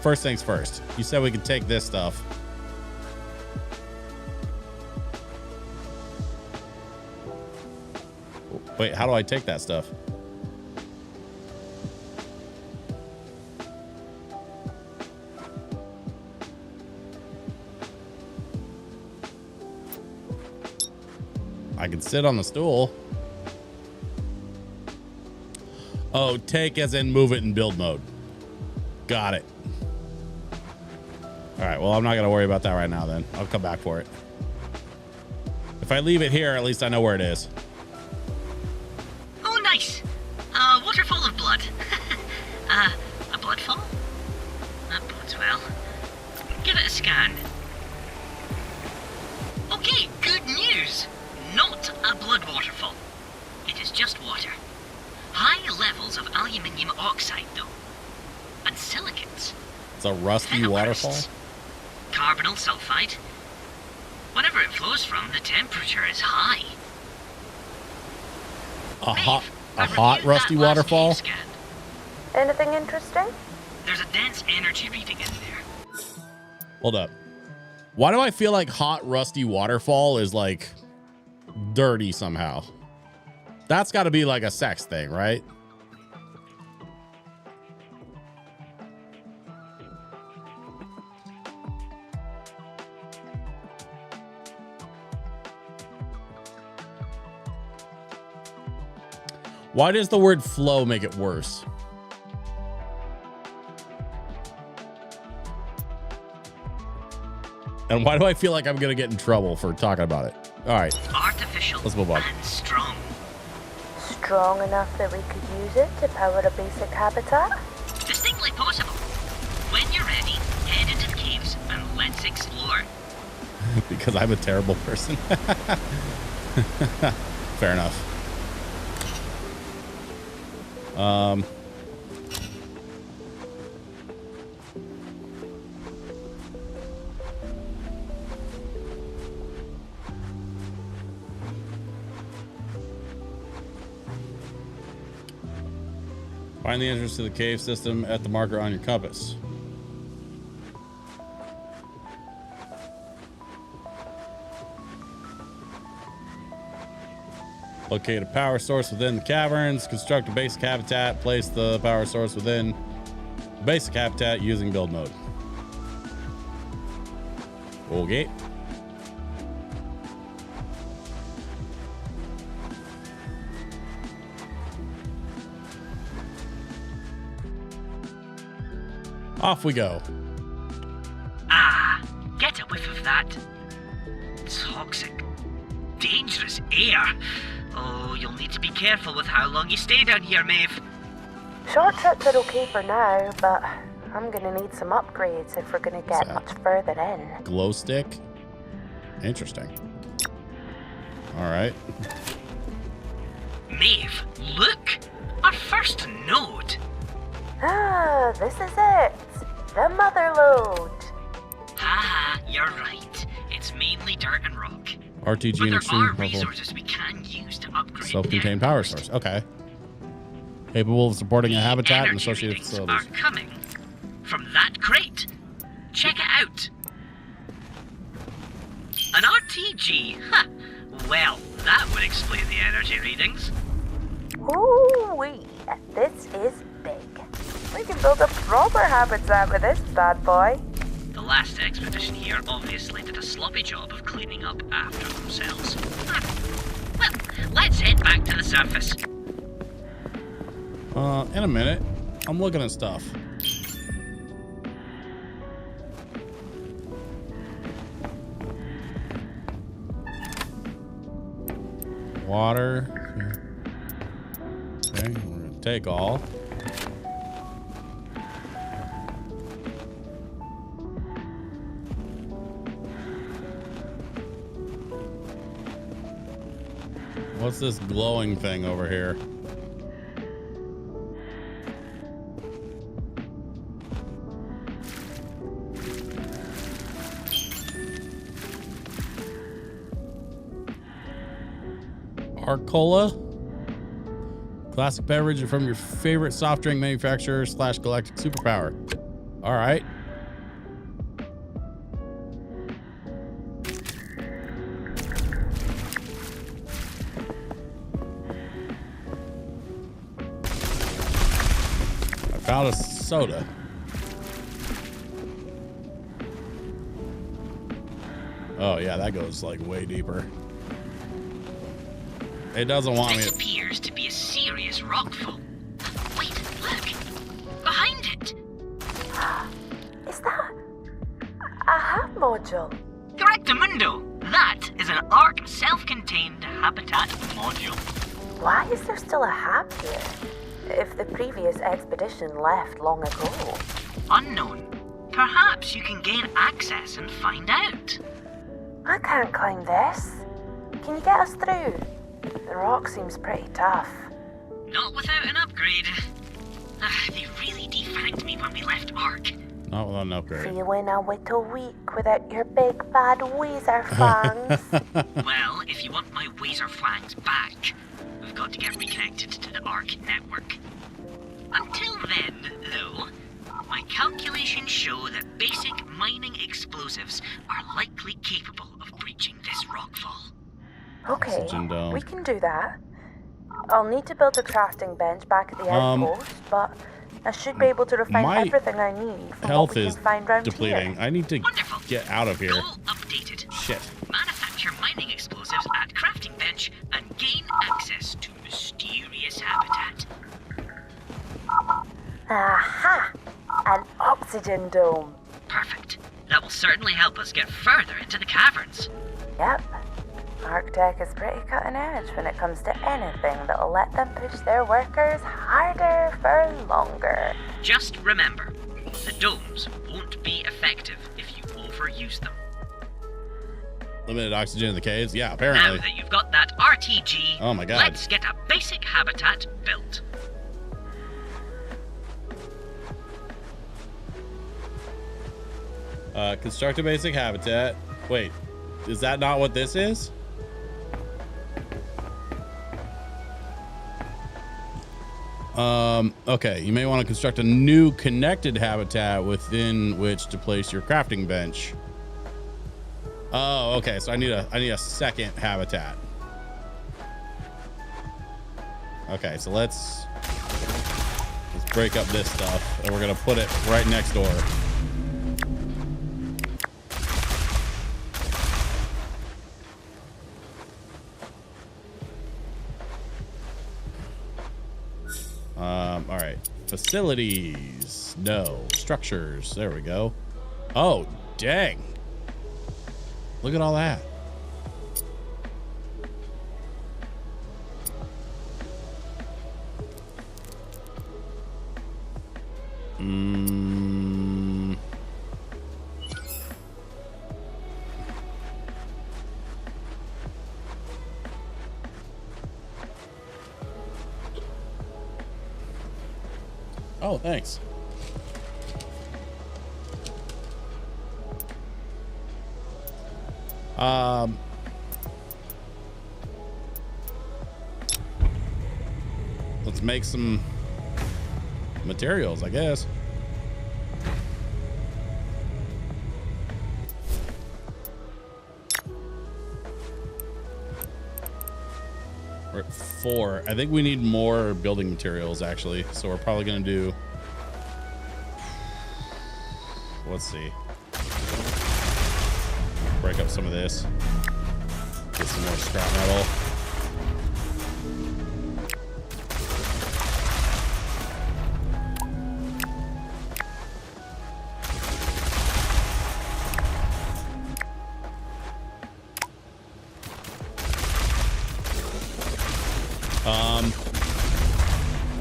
A: First things first. You said we could take this stuff. Wait, how do I take that stuff? I can sit on the stool. Oh, take as in move it in build mode. Got it. All right, well, I'm not going to worry about that right now then. I'll come back for it. If I leave it here, at least I know where it is.
C: Oh, nice. Waterfall of blood. A bloodfall? That bodes well. Give it a scan. Okay, good news. Not a blood waterfall. It is just water. High levels of aluminium oxide, though. And silicates.
A: It's a rusty waterfall?
C: Carbonyl sulfide. Whenever it flows from, the temperature is high.
A: A hot rusty waterfall?
B: Anything interesting?
C: There's a dense energy reading in there.
A: Hold up. Why do I feel like hot rusty waterfall is like dirty somehow? That's got to be like a sex thing, right? Why does the word flow make it worse? And why do I feel like I'm going to get in trouble for talking about it? All right.
C: Artificial.
A: Let's move on.
C: And strong.
B: Strong enough that we could use it to power a basic habitat?
C: Distinctly possible. When you're ready, head into the caves and let's explore.
A: Because I'm a terrible person. Fair enough. Find the entrance to the cave system at the marker on your compass. Locate a power source within the caverns. Construct a basic habitat. Place the power source within basic habitat using build mode. Okay. Off we go.
C: Ah, get a whiff of that toxic, dangerous air. Oh, you'll need to be careful with how long you stay down here, Maeve.
B: Short trips are okay for now, but I'm gonna need some upgrades if we're gonna get much further in.
A: Glow stick? Interesting. All right.
C: Maeve, look! Our first node!
B: Ah, this is it. The mother lode.
C: Haha, you're right. It's mainly dirt and rock.
A: RTG
C: But
A: and
C: there
A: extreme
C: are
A: powerful
C: resources we can use to upgrade
A: self-contained
C: them.
A: power source. Okay. Capable of supporting a habitat and
C: Energy
A: associated
C: readings
A: facilities.
C: are coming from that crate. Check it out. An RTG? Ha! Well, that would explain the energy readings.
B: Ooh-wee. This is big. We can build a proper habitat with this bad boy.
C: The last expedition here obviously did a sloppy job of cleaning up after themselves. Well, let's head back to the surface.
A: In a minute. I'm looking at stuff. Water. Okay, we're gonna take all. What's this glowing thing over here? Arcola? Classic beverage from your favorite soft drink manufacturer / galactic superpower. All right. I found a soda. Oh yeah, that goes like way deeper. It doesn't want me
C: This
A: to...
C: appears to be a serious rockfall. Wait, look! Behind it!
B: Is that a hab module?
C: Correctamundo! That is an ARC self-contained habitat module.
B: Why is there still a hab here? If the previous expedition left long ago.
C: Unknown. Perhaps you can gain access and find out.
B: I can't climb this. Can you get us through? The rock seems pretty tough.
C: Not without an upgrade. They really defanged me when we left ARC.
A: Not without an upgrade.
B: Feeling a little weak without your big bad Weezer fangs.
C: Well, if you want my Weezer flangs back, we've got to get reconnected to the ARC network. Until then, though, my calculations show that basic mining explosives are likely capable of breaching this rockfall.
B: Okay,
A: Oxygen dome.
B: we can do that. I'll need to build a crafting bench back at the outpost, but I should be able to refine
A: my
B: everything I need from
A: Health
B: what we
A: is
B: can find round
A: depleting.
B: here.
A: I need to
C: Wonderful.
A: get out of here.
C: Goal updated.
A: Shit.
C: Manufacture mining explosives at crafting bench and gain access to mysterious habitat.
B: Aha! An oxygen dome.
C: Perfect. That will certainly help us get further into the caverns.
B: Yep. Arctech is pretty cutting edge when it comes to anything that'll let them push their workers harder for longer.
C: Just remember, the domes won't be effective if you overuse them.
A: Limited oxygen in the caves? Yeah,
C: Now
A: apparently.
C: that you've got that RTG,
A: Oh my God.
C: let's get a basic habitat built.
A: Construct a basic habitat. Wait, is that not what this is? Okay, you may want to construct a new connected habitat within which to place your crafting bench. Oh, okay, so I need a second habitat. Okay, so let's break up this stuff and we're gonna put it right next door. All right, facilities. No. Structures. There we go. Oh, dang. Look at all that. Oh, thanks. Let's make some materials, I guess. We're at 4. I think we need more building materials, actually. So we're probably going to do... Let's see. Break up some of this. Get some more scrap metal.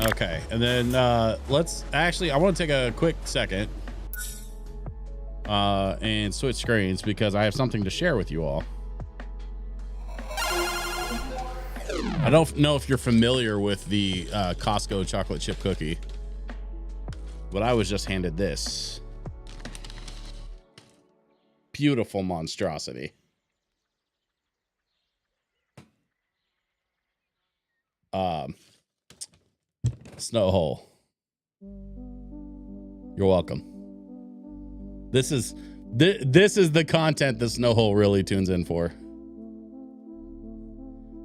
A: Okay, and then let's actually, I want to take a quick second and switch screens because I have something to share with you all. I don't know if you're familiar with the Costco chocolate chip cookie, but I was just handed this beautiful monstrosity. Snow Hole. You're welcome. This is the content that Snow Hole really tunes in for.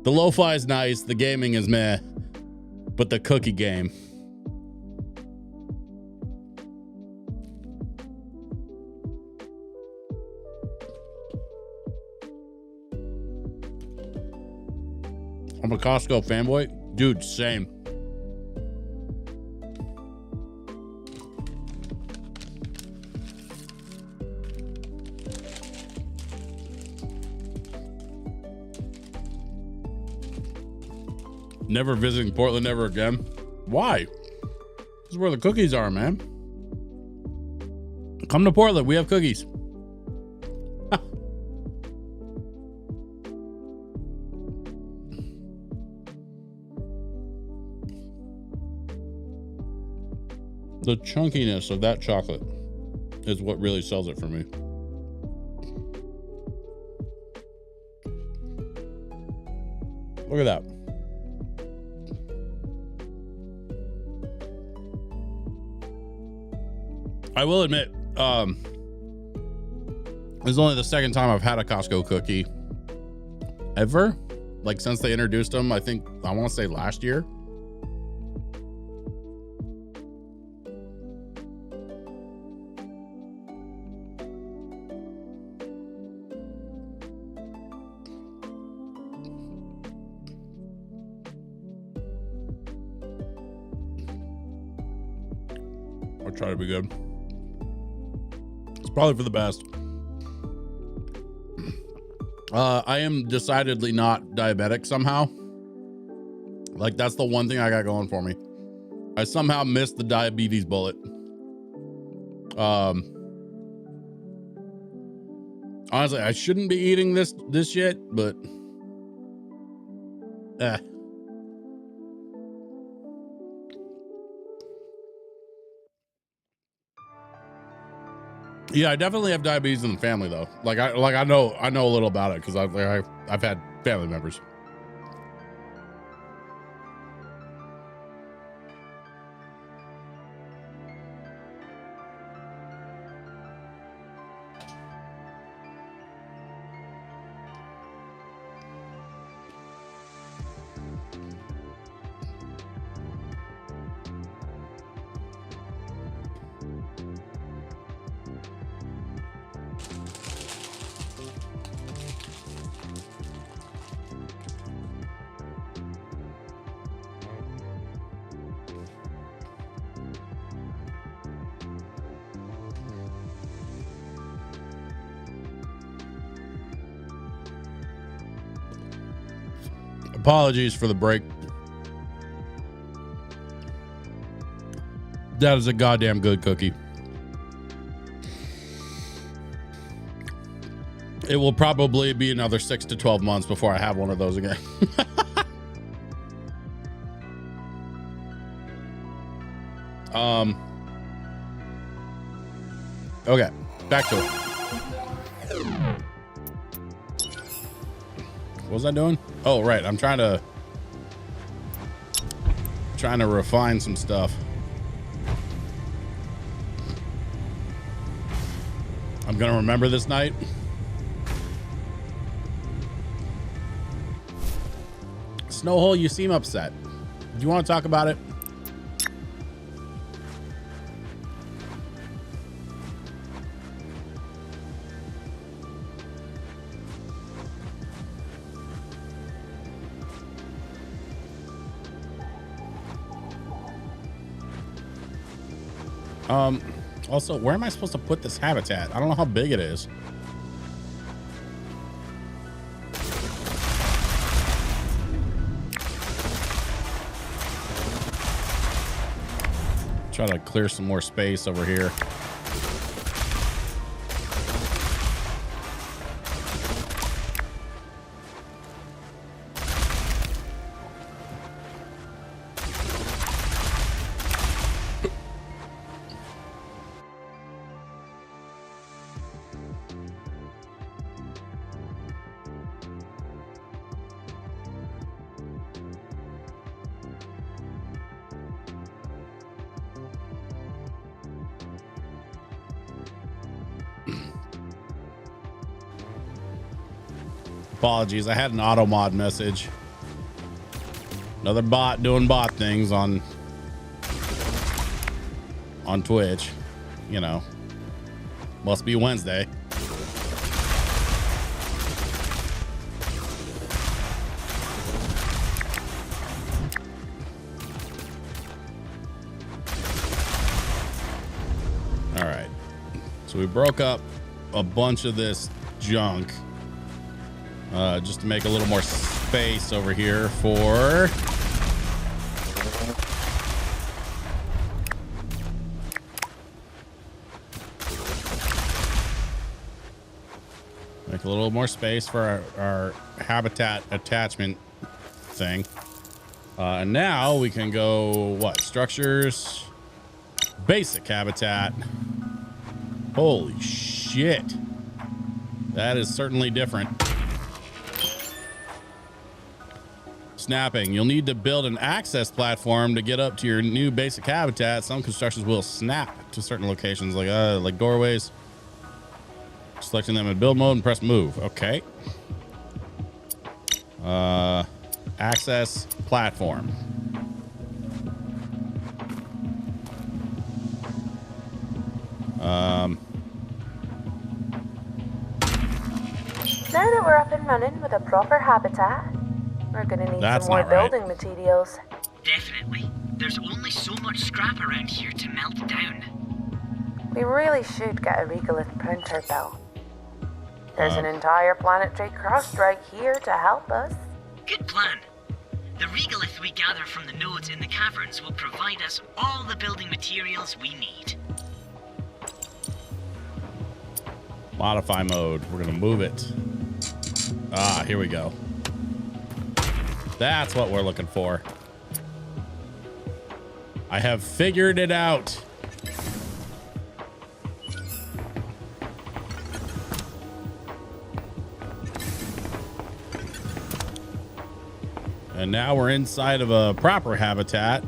A: The lo-fi is nice, the gaming is meh, but the cookie game. I'm a Costco fanboy. Dude, same. Never visiting Portland ever again. Why? This is where the cookies are, man. Come to Portland. We have cookies. The chunkiness of that chocolate is what really sells it for me. Look at that. I will admit, this is only the second time I've had a Costco cookie ever. Like since they introduced them, I think I want to say last year. I'll try to be good. Probably for the best. I am decidedly not diabetic somehow. Like that's the one thing I got going for me. I somehow missed the diabetes bullet. Honestly, I shouldn't be eating this shit, but yeah, I definitely have diabetes in the family though. I know a little about it because I've had family members. Apologies for the break. That is a goddamn good cookie. It will probably be another 6 to 12 months before I have one of those again. Okay, back to it. What was I doing? Oh, right. I'm trying to refine some stuff. I'm gonna remember this night. Snowhole, you seem upset. Do you want to talk about it? Also, where am I supposed to put this habitat? I don't know how big it is. Try to clear some more space over here. Apologies, I had an auto mod message. Another bot doing bot things on Twitch. You know, must be Wednesday. All right, so we broke up a bunch of this junk. Just to make a little more space over here for make a little more space for our habitat attachment thing. And now we can go what? Structures, basic habitat. Holy shit. That is certainly different. Snapping. You'll need to build an access platform to get up to your new basic habitat. Some constructions will snap to certain locations, like doorways. Selecting them in build mode and press move. Okay. Access platform.
B: Now that we're up and running with a proper habitat, we're gonna need some more building materials.
C: Definitely. There's only so much scrap around here to melt down.
B: We really should get a regolith printer built. There's an entire planetary crust right here to help us.
C: Good plan. The regolith we gather from the nodes in the caverns will provide us all the building materials we need.
A: Modify mode. We're gonna move it. Ah, here we go. That's what we're looking for. I have figured it out. And now we're inside of a proper habitat.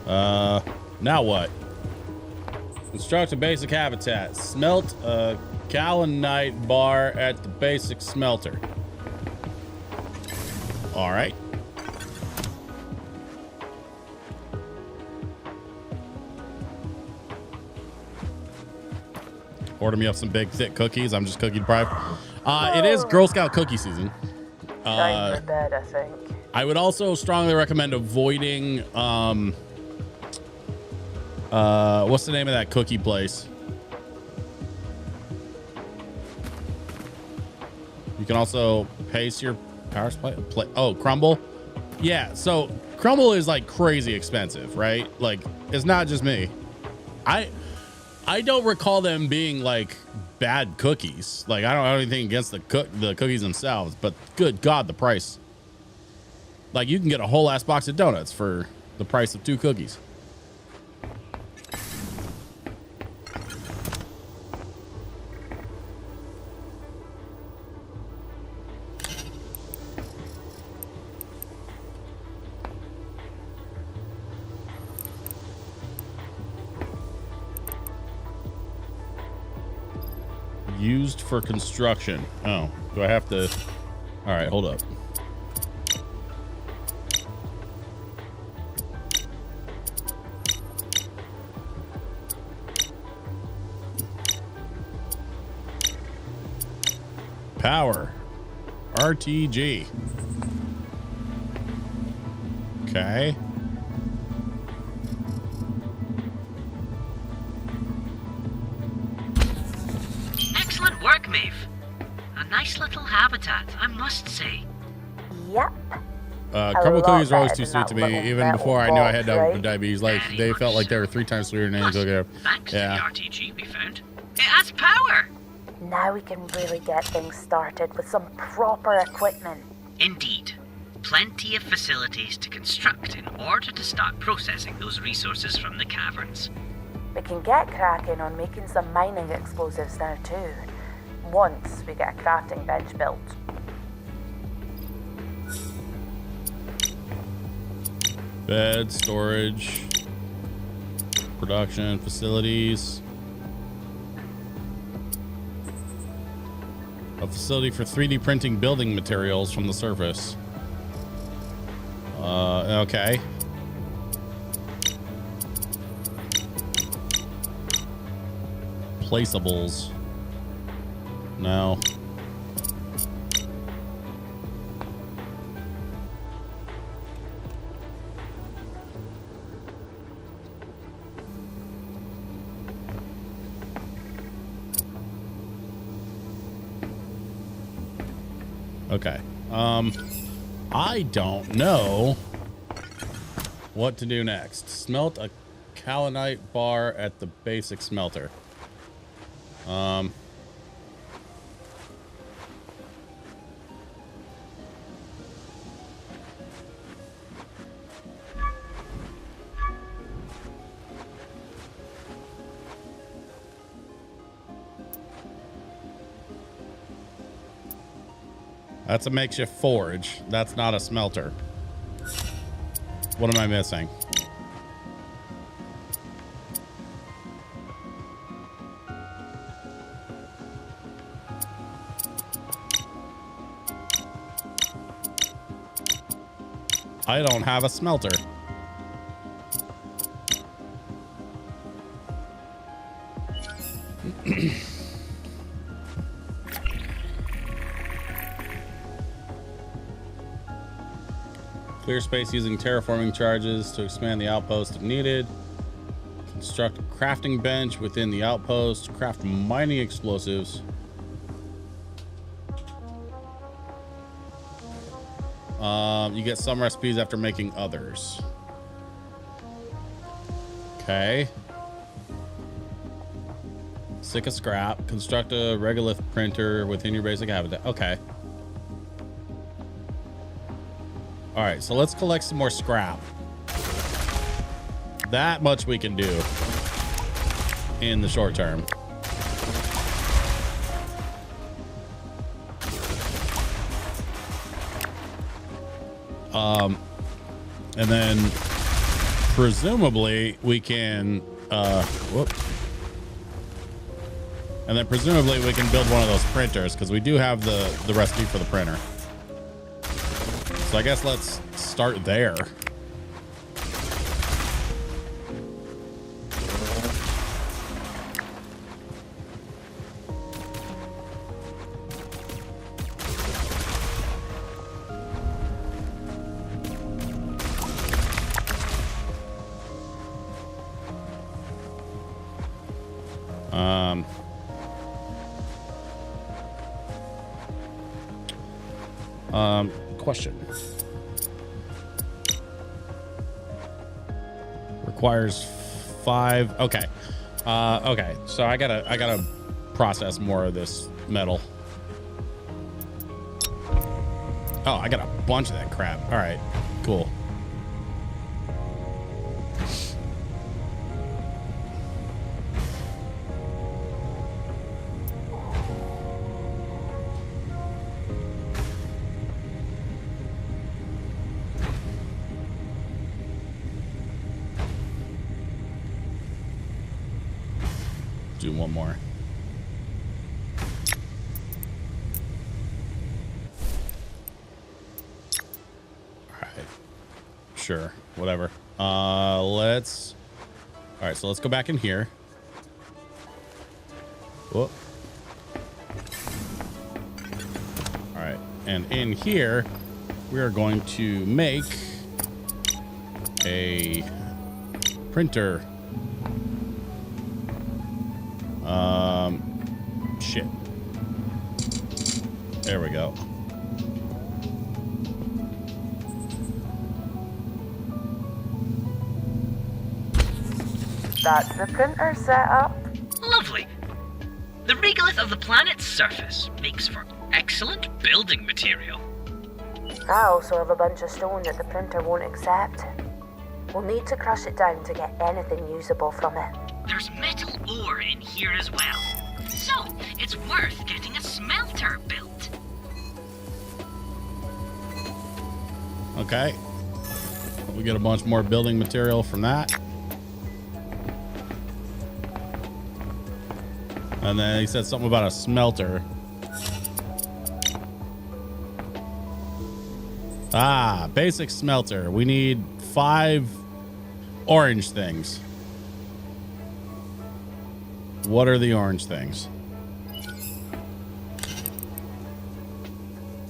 A: Now what? Construct a basic habitat. Smelt a kaolinite bar at the basic smelter. All right. Order me up some big thick cookies. I'm just cookie deprived. It is Girl Scout cookie season.
B: Time for bed, I think.
A: I would also strongly recommend avoiding what's the name of that cookie place? You can also pace your power supply. Oh, Crumble. Yeah. So Crumble is like crazy expensive, right? Like it's not just me. I don't recall them being like bad cookies. Like I don't have anything against the cookies themselves, but good God, the price. Like you can get a whole ass box of donuts for the price of 2 cookies. Used for construction. Oh, do I have to? All right, hold up. Power. RTG. Okay.
C: Excellent work, Maeve. A nice little habitat, I must say.
B: Yep.
A: Crumble cookies are always
B: better
A: too
B: than
A: sweet to
B: that
A: me,
B: little
A: even
B: metal
A: before I knew I had
B: box, right?
A: diabetes. Like they felt like they were 3 times sweeter than any cookie.
C: Thanks
A: Yeah.
C: to the RTG we found, it has power.
B: Now we can really get things started with some proper equipment.
C: Indeed. Plenty of facilities to construct in order to start processing those resources from the caverns.
B: We can get cracking on making some mining explosives now too, once we get a crafting bench built.
A: Bed, storage, production, facilities. A facility for 3D printing building materials from the surface. Okay. Placeables. No. Okay. I don't know what to do next. Smelt a kaolinite bar at the basic smelter. That's a makeshift forge. That's not a smelter. What am I missing? I don't have a smelter. Clear space using terraforming charges to expand the outpost if needed. Construct a crafting bench within the outpost. Craft mining explosives. You get some recipes after making others. Okay. Stick a scrap. Construct a regolith printer within your basic habitat. Okay. All right, so let's collect some more scrap. That much we can do in the short term. And then presumably we can, whoop. And then presumably we can build one of those printers because we do have the recipe for the printer. So I guess let's start there. Question. Requires 5. Okay. Okay. So I gotta process more of this metal. Oh, I got a bunch of that crap. All right. Cool. Do one more. All right. Sure. Whatever. Let's. All right. So let's go back in here. Whoop. All right. And in here, we are going to make a printer. Shit. There we go.
B: That's the printer setup.
C: Lovely. The regolith of the planet's surface makes for excellent building material.
B: I also have a bunch of stone that the printer won't accept. We'll need to crush it down to get anything usable from it.
C: There's metal ore in here as well. So, it's worth getting a smelter built.
A: Okay. We get a bunch more building material from that. And then he said something about a smelter. Ah, basic smelter. We need 5 orange things. What are the orange things?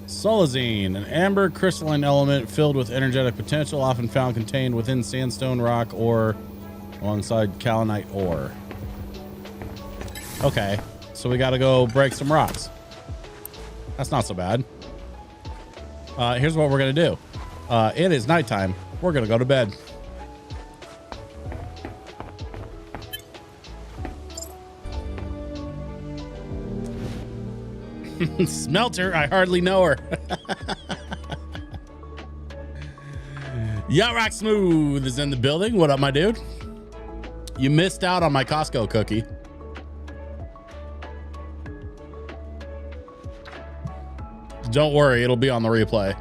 A: Solazine, an amber crystalline element filled with energetic potential, often found contained within sandstone rock or alongside kaolinite ore. Okay, so we got to go break some rocks. That's not so bad. Here's what we're going to do. It is nighttime. We're going to go to bed. Smelter, I hardly know her. Yacht Rock Smooth is in the building. What up, my dude? You missed out on my Costco cookie. Don't worry, it'll be on the replay.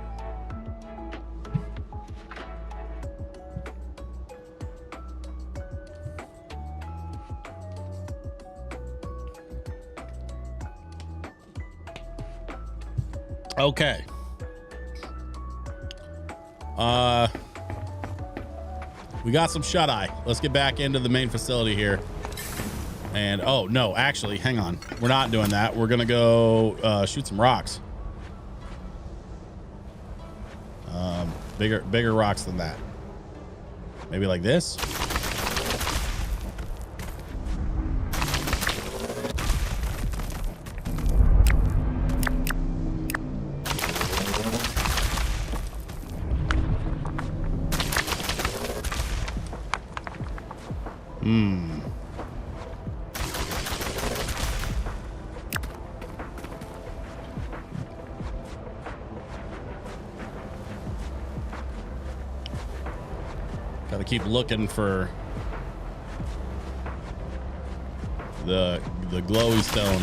A: Okay. We got some shut-eye. Let's get back into the main facility here. And oh no, actually, hang on. We're not doing that. We're gonna go shoot some rocks. Bigger rocks than that. Maybe like this. Gotta keep looking for the glowy stone.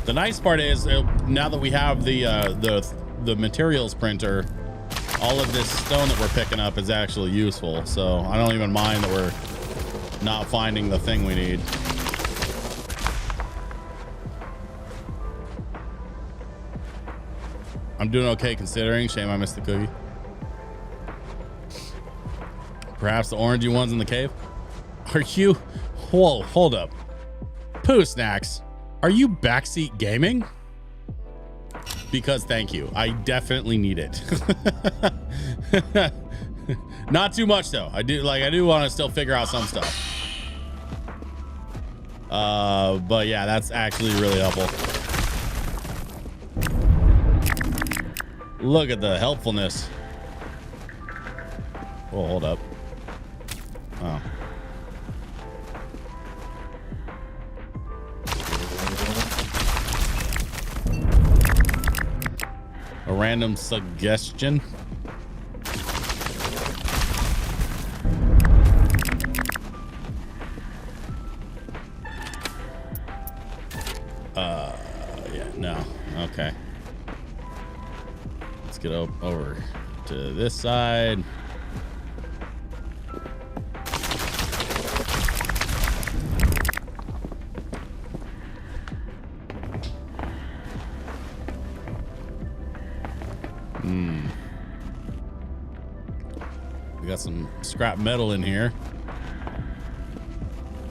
A: The nice part is now that we have the materials printer, all of this stone that we're picking up is actually useful. So I don't even mind that we're not finding the thing we need. I'm doing okay considering. Shame I missed the cookie. Perhaps the orangey ones in the cave. Are you? Whoa, hold up. Poo Snacks, are you backseat gaming? Because thank you. I definitely need it. Not too much though. I do want to still figure out some stuff. But yeah, that's actually really helpful. Look at the helpfulness. Oh, hold up. Oh. A random suggestion. Yeah, no. Okay. Let's get over to this side. We got some scrap metal in here.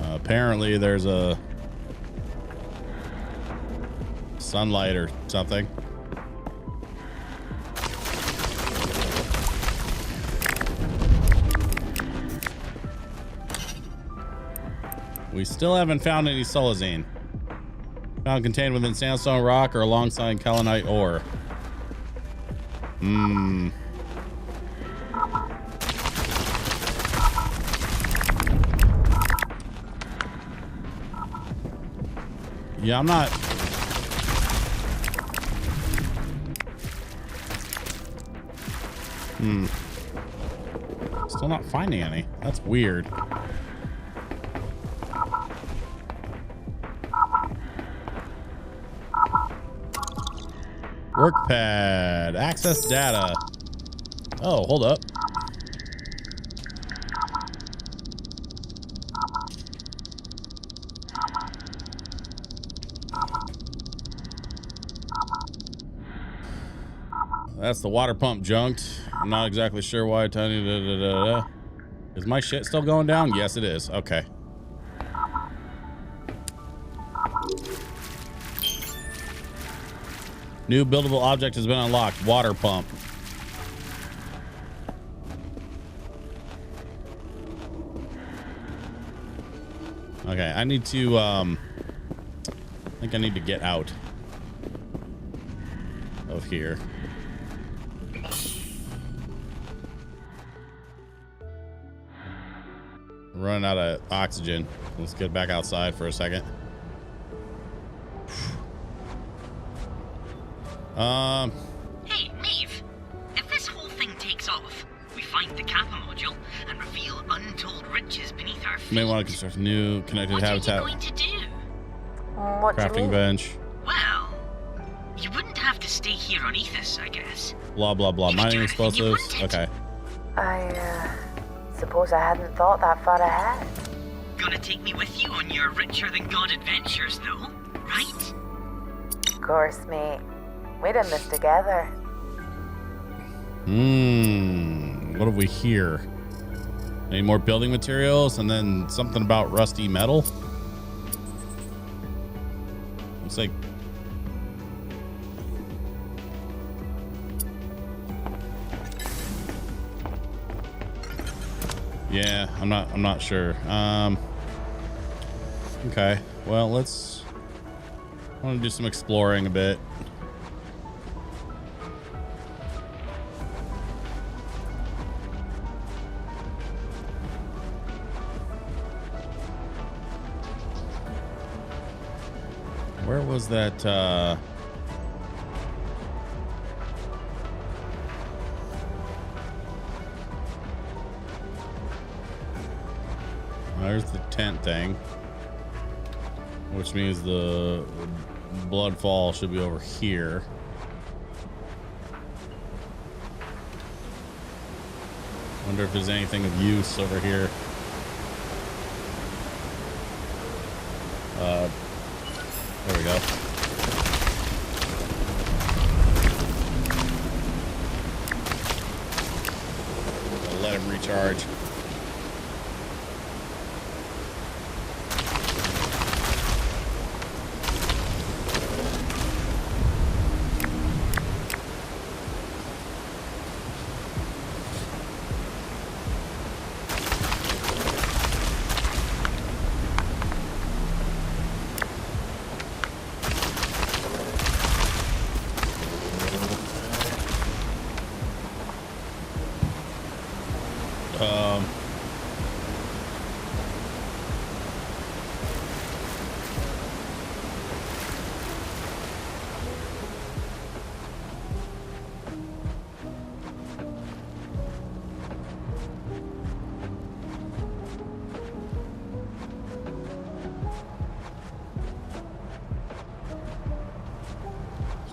A: Apparently there's a sunlight or something. We still haven't found any Solazine. Found contained within sandstone rock or alongside kaolinite ore. Yeah, I'm not. Still not finding any. That's weird. Work pad. Access data. Oh, hold up. That's the water pump junked. I'm not exactly sure why. Is my shit still going down? Yes, it is. Okay. New buildable object has been unlocked. Water pump. Okay, I need to, I think I need to get out of here. Running out of oxygen. Let's get back outside for a second.
C: Hey, Maeve. If this whole thing takes off, we find the Kappa module and reveal untold riches beneath our feet.
A: May want to construct a new connected habitat.
C: What are you going to do?
B: What do you
A: Crafting
B: mean?
A: bench.
C: Well, you wouldn't have to stay here on Ethos, I guess.
A: Blah, blah, blah.
C: You could do
A: Mining
C: anything you
A: explosives.
C: wanted.
A: Okay.
B: I suppose I hadn't thought that far ahead.
C: Gonna take me with you on your richer than God adventures, though, right?
B: Of course, mate. We done this together.
A: What have we here? Any more building materials? And then something about rusty metal? Looks like... Yeah, I'm not sure. Okay. Well, I want to do some exploring a bit. Where was that, there's the tent thing, which means the bloodfall should be over here. Wonder if there's anything of use over here. There we go. I'll let him recharge.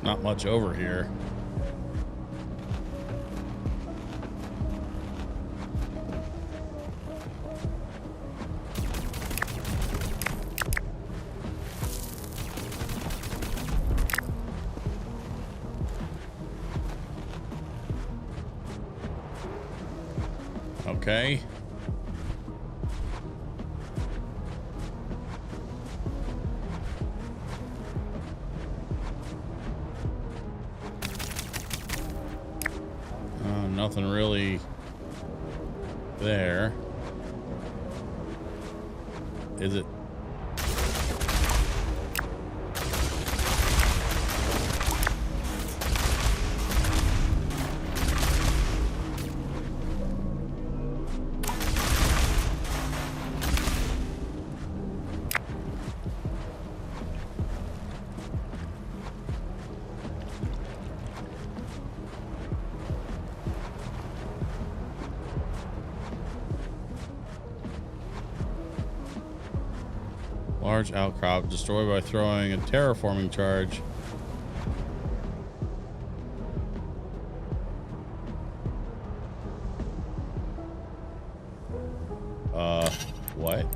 A: Not much over here. Okay. Nothing really there. Is it? Large outcrop destroyed by throwing a terraforming charge. What?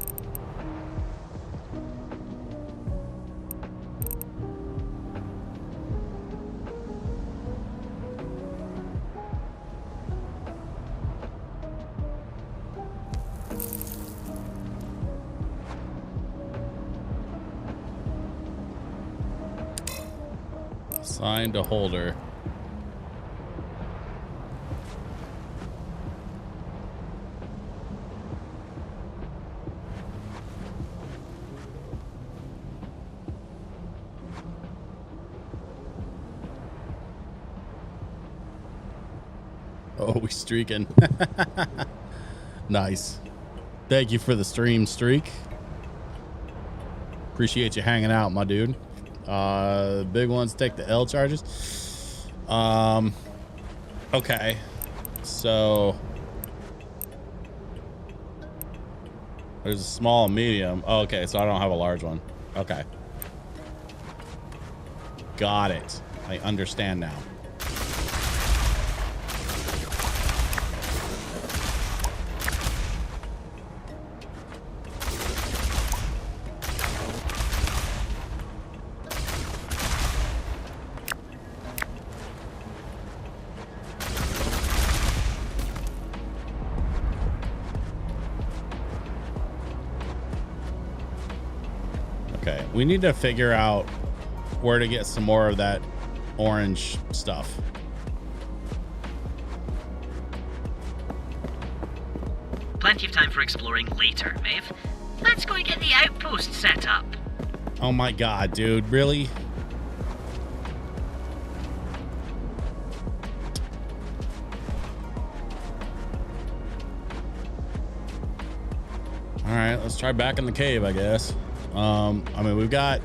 A: Assigned to holder. Oh, we streaking. Nice. Thank you for the stream streak. Appreciate you hanging out, my dude. Big ones take the L charges. Okay. So there's a small and medium. Oh, okay, so I don't have a large one. Okay. Got it. I understand now. We need to figure out where to get some more of that orange stuff.
C: Plenty of time for exploring later, Maeve. Let's go and get the outpost set up.
A: Oh my god, dude, really? All right, let's try back in the cave, I guess. I mean, we've got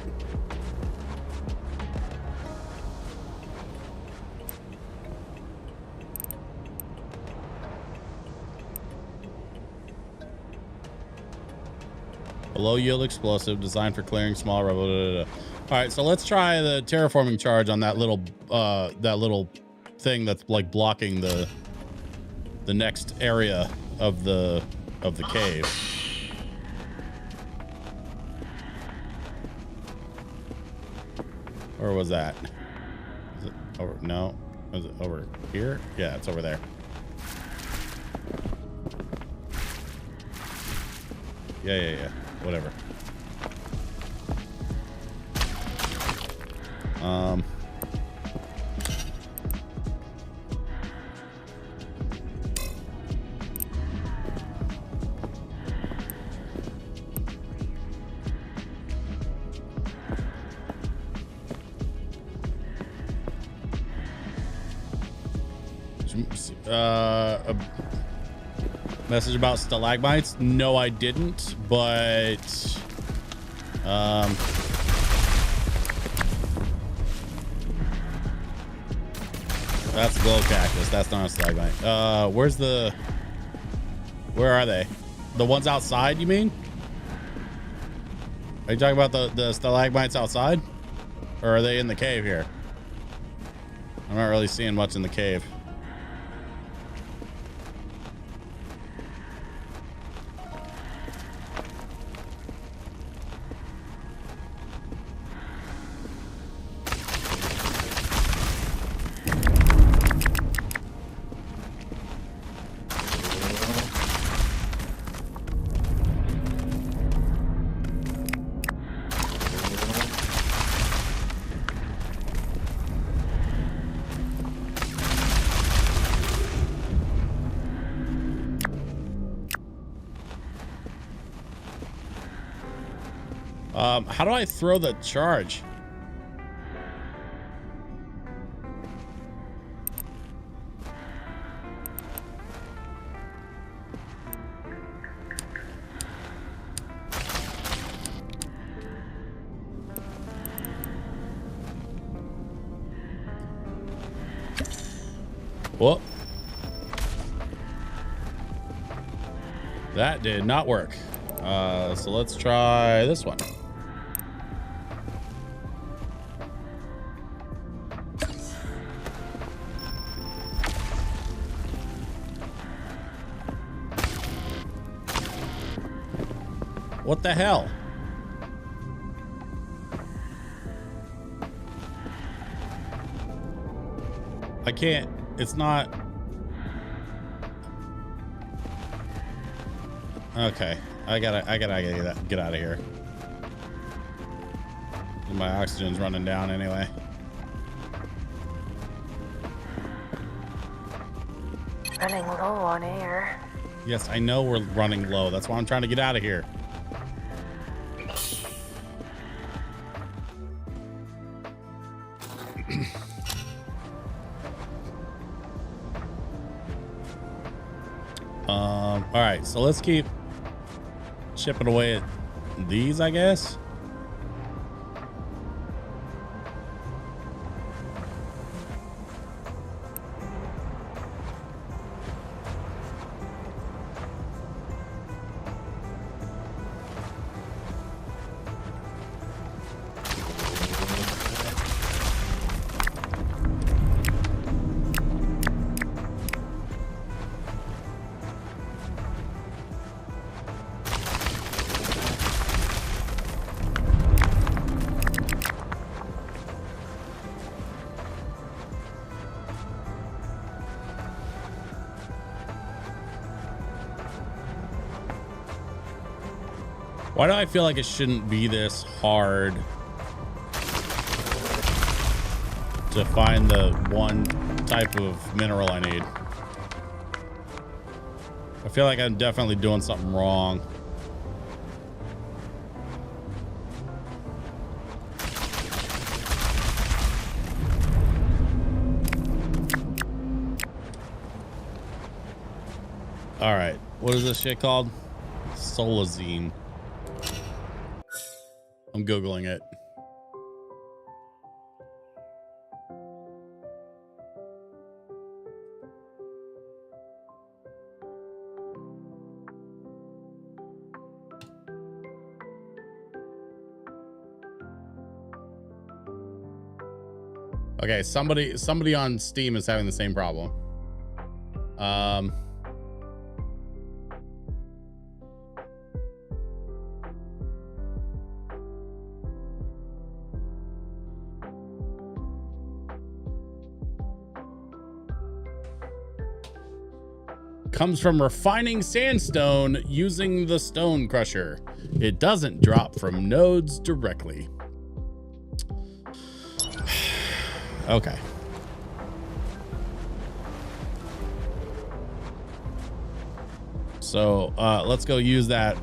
A: a low yield explosive designed for clearing small rubble. All right, so let's try the terraforming charge on that little thing that's like blocking the next area of the cave. Or was that? Is it over? No. Is it over here? Yeah, it's over there. Yeah. Whatever. Message about stalagmites? No, I didn't, but that's glow cactus. That's not a stalagmite. Where are they? The ones outside, you mean? Are you talking about the stalagmites outside? Or are they in the cave here? I'm not really seeing much in the cave. How do I throw the charge? Whoa. That did not work. So let's try this one. What the hell? I can't. It's not. Okay. I gotta get out of here. My oxygen's running down anyway.
B: Running low on air.
A: Yes, I know we're running low. That's why I'm trying to get out of here. All right, so let's keep chipping away at these, I guess. Why do I feel like it shouldn't be this hard to find the one type of mineral I need? I feel like I'm definitely doing something wrong. All right, what is this shit called? Solazine. I'm Googling it. Okay, somebody on Steam is having the same problem. Comes from refining sandstone using the stone crusher. It doesn't drop from nodes directly. Okay. So let's go use that.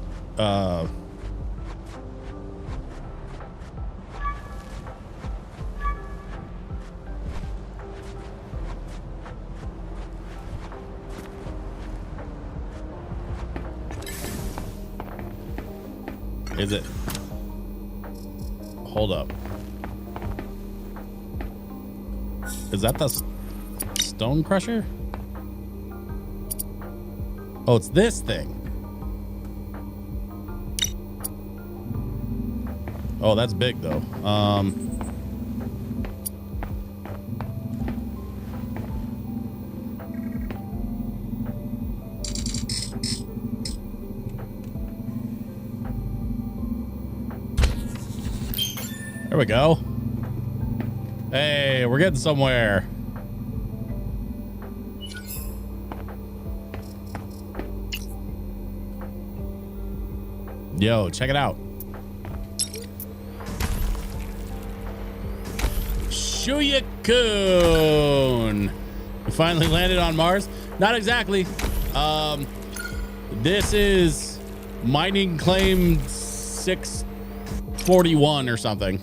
A: Is it? Hold up. Is that the stone crusher? Oh, it's this thing. Oh, that's big though. There we go. Hey, we're getting somewhere. Yo, check it out. Shuyakun. We finally landed on Mars. Not exactly. This is mining claim 641 or something.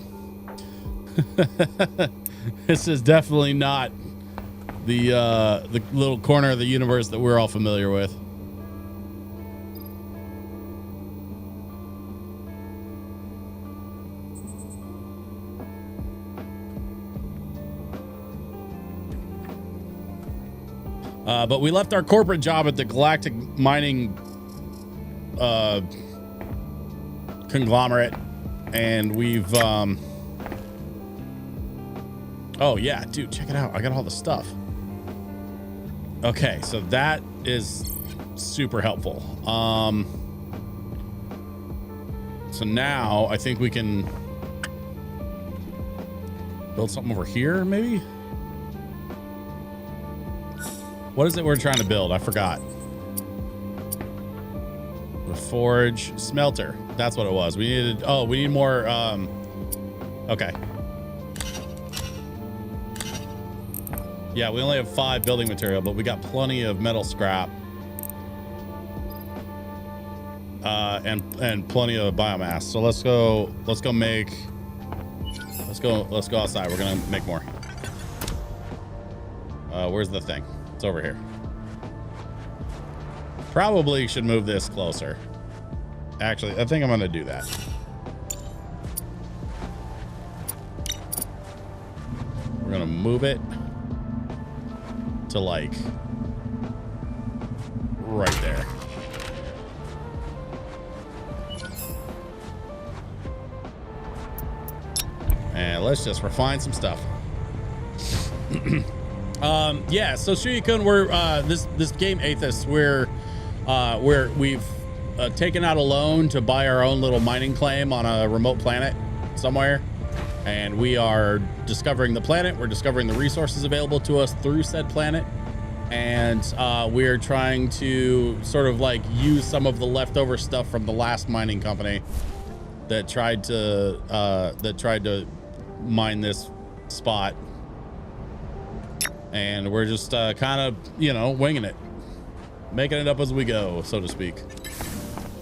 A: This is definitely not the little corner of the universe that we're all familiar with. But we left our corporate job at the Galactic Mining conglomerate, and we've oh yeah, dude, check it out. I got all the stuff. Okay, so that is super helpful. So now I think we can build something over here, maybe? What is it we're trying to build? I forgot. The forge smelter. That's what it was. We needed, oh, we need more, okay. Yeah, we only have 5 building material, but we got plenty of metal scrap. And plenty of biomass. So let's go outside. We're gonna make more. Where's the thing? It's over here. Probably should move this closer. Actually, I think I'm gonna do that. We're gonna move it to like right there. And let's just refine some stuff. Yeah, so Shuyakun, we're this game Aethys, we've taken out a loan to buy our own little mining claim on a remote planet somewhere, and we are discovering the planet. We're discovering the resources available to us through said planet, and we're trying to sort of like use some of the leftover stuff from the last mining company that tried to mine this spot. And we're just kind of, you know, winging it, making it up as we go, so to speak.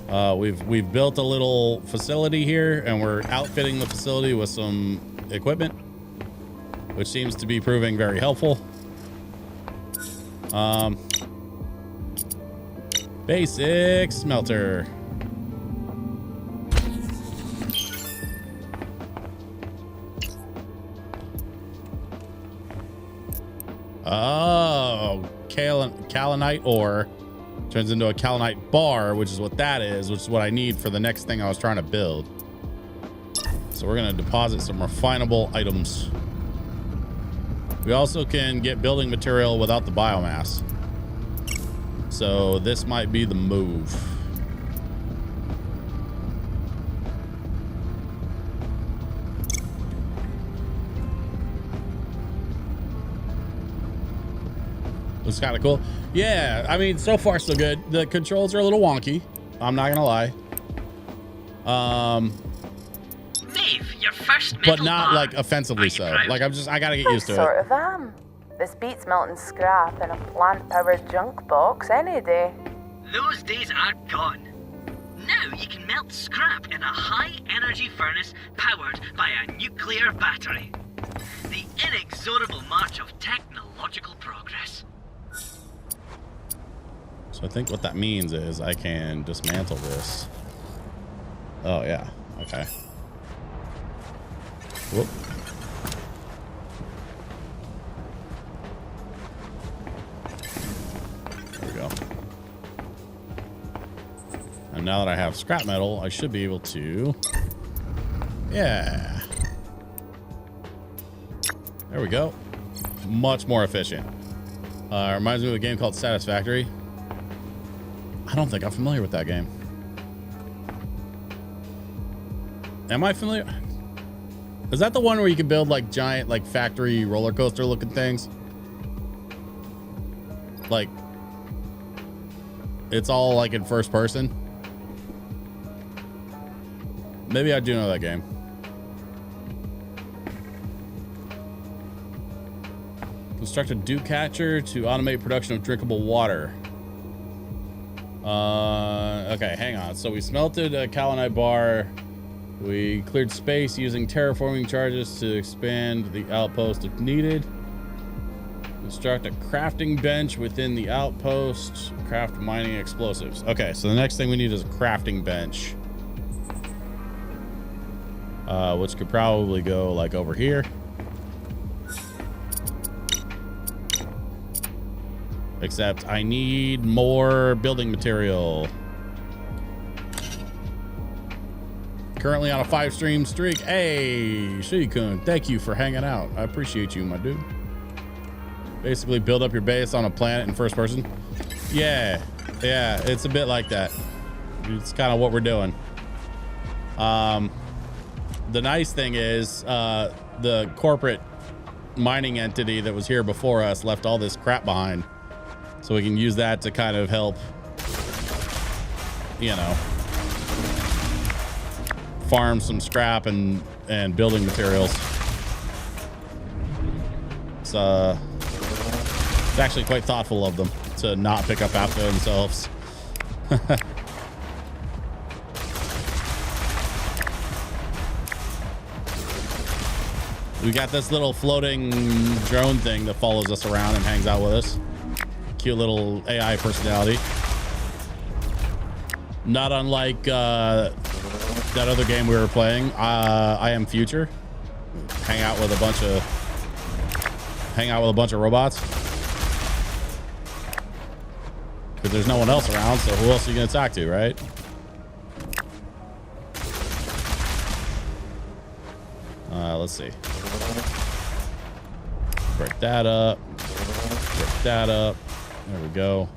A: We've built a little facility here, and we're outfitting the facility with some equipment, which seems to be proving very helpful. Basic smelter. Oh, kaolinite ore turns into a kaolinite bar, which is what that is, which is what I need for the next thing I was trying to build. So we're going to deposit some refinable items. We also can get building material without the biomass. So this might be the move. Looks kind of cool. Yeah, I mean, so far so good. The controls are a little wonky, I'm not gonna lie.
C: Maeve, your first metal
A: but not
C: bar.
A: like offensively so.
C: Proud?
A: Like I gotta get used to
B: Sort
A: it.
B: of am. This beats melting scrap in a plant-powered junk box any day.
C: Those days are gone. Now you can melt scrap in a high-energy furnace powered by a nuclear battery. The inexorable march of technological progress.
A: So I think what that means is I can dismantle this Oh, yeah. Okay. Whoop. There we go. And now that I have scrap metal, I should be able to... Yeah. There we go. Much more efficient. Reminds me of a game called Satisfactory. I don't think I'm familiar with that game. Am I familiar? Is that the one where you can build like giant, like factory roller coaster looking things? Like, it's all like in first person. Maybe I do know that game. Construct a dew catcher to automate production of drinkable water. Okay, hang on. So we smelted a Kalinite bar. We cleared space using terraforming charges to expand the outpost if needed. Construct a crafting bench within the outpost. Craft mining explosives. Okay, so the next thing we need is a crafting bench. Which could probably go like over here. Except I need more building material. Currently on a 5-stream streak. Hey, Shikun, thank you for hanging out. I appreciate you, my dude. Basically build up your base on a planet in first person. Yeah, it's a bit like that. It's kind of what we're doing. The nice thing is the corporate mining entity that was here before us left all this crap behind. So we can use that to kind of help, you know, farm some scrap and building materials. It's actually quite thoughtful of them to not pick up after themselves. We got this little floating drone thing that follows us around and hangs out with us. Cute little AI personality. Not unlike that other game we were playing, I Am Future. Hang out with a bunch of robots. Because there's no one else around, so who else are you gonna talk to, right? Let's see. Break that up. Break that up. There we go.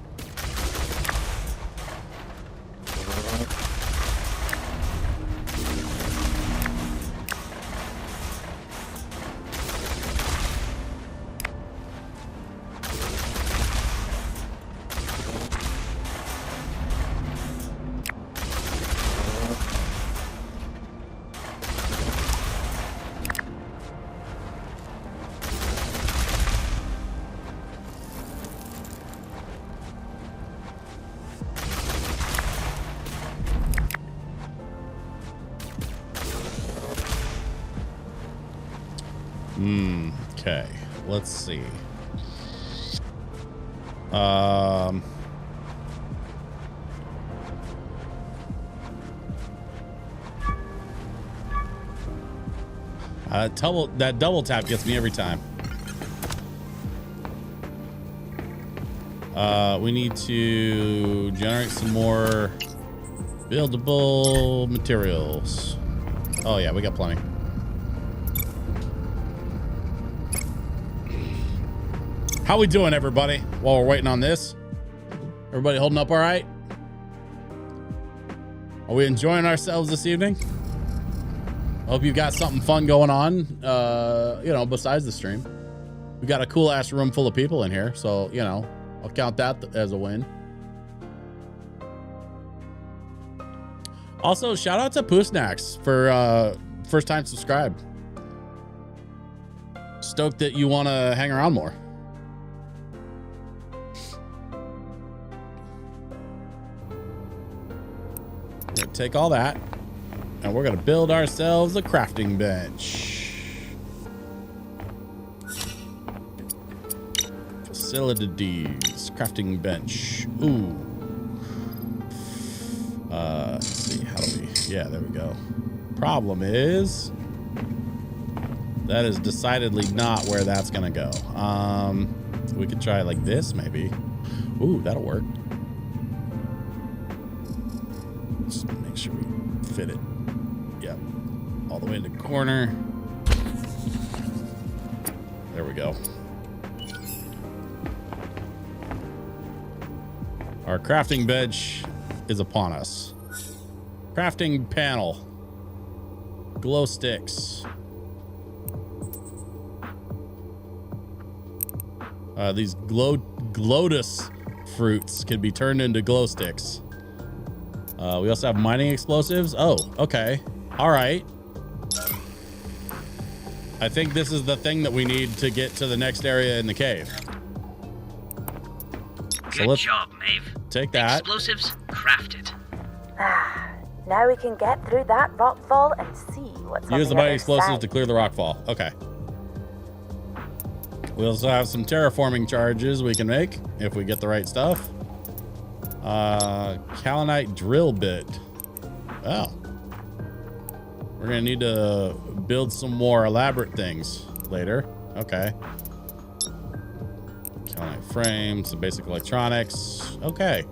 A: Okay, let's see. That double tap gets me every time. We need to generate some more buildable materials. Oh yeah, we got plenty. How we doing, everybody? While we're waiting on this, everybody holding up all right? Are we enjoying ourselves this evening? I hope you got something fun going on, you know, besides the stream. We got a cool ass room full of people in here, so, you know, I'll count that as a win. Also, shout out to Poosnax for first time subscribe. Stoked that you want to hang around more. Take all that and we're gonna build ourselves a crafting bench. Facilities, crafting bench. Ooh. Let's see, how do we Yeah, there we go. Problem is, that is decidedly not where that's gonna go. We could try it like this, maybe. Ooh, that'll work. Just make sure we fit it. Yep. All the way in the corner. There we go. Our crafting bench is upon us. Crafting panel. Glow sticks. These Glotus fruits can be turned into glow sticks. We also have mining explosives. Oh, okay. All right. I think this is the thing that we need to get to the next area in the cave.
C: Good job, Maeve.
A: Take that.
C: Explosives crafted.
B: Now we can get through that rockfall and see what's on
A: Use the
B: other
A: mining explosives
B: side.
A: to clear the rockfall. Okay. We also have some terraforming charges we can make if we get the right stuff. Kaolinite drill bit. Oh. We're gonna need to build some more elaborate things later. Okay. Kaolinite frame, some basic electronics. Okay.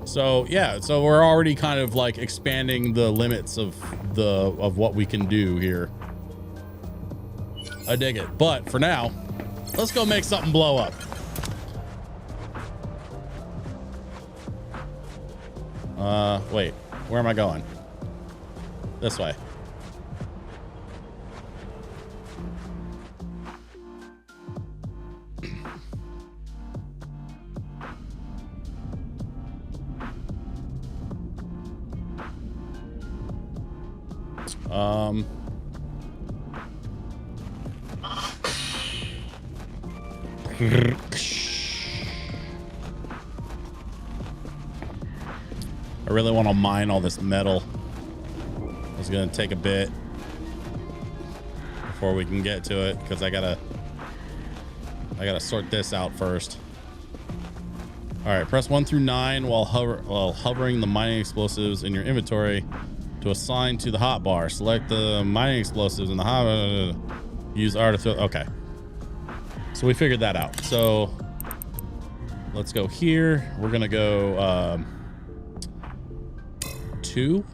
A: So yeah, so we're already kind of like expanding the limits of what we can do here. I dig it. But for now, let's go make something blow up. Wait, where am I going? This way. I really want to mine all this metal. It's gonna take a bit before we can get to it because I gotta sort this out first. All right, press 1 through 9 while hovering the mining explosives in your inventory to assign to the hotbar. Select the mining explosives in the hot. Use R to throw. Okay, so we figured that out. So let's go here. We're gonna go 2.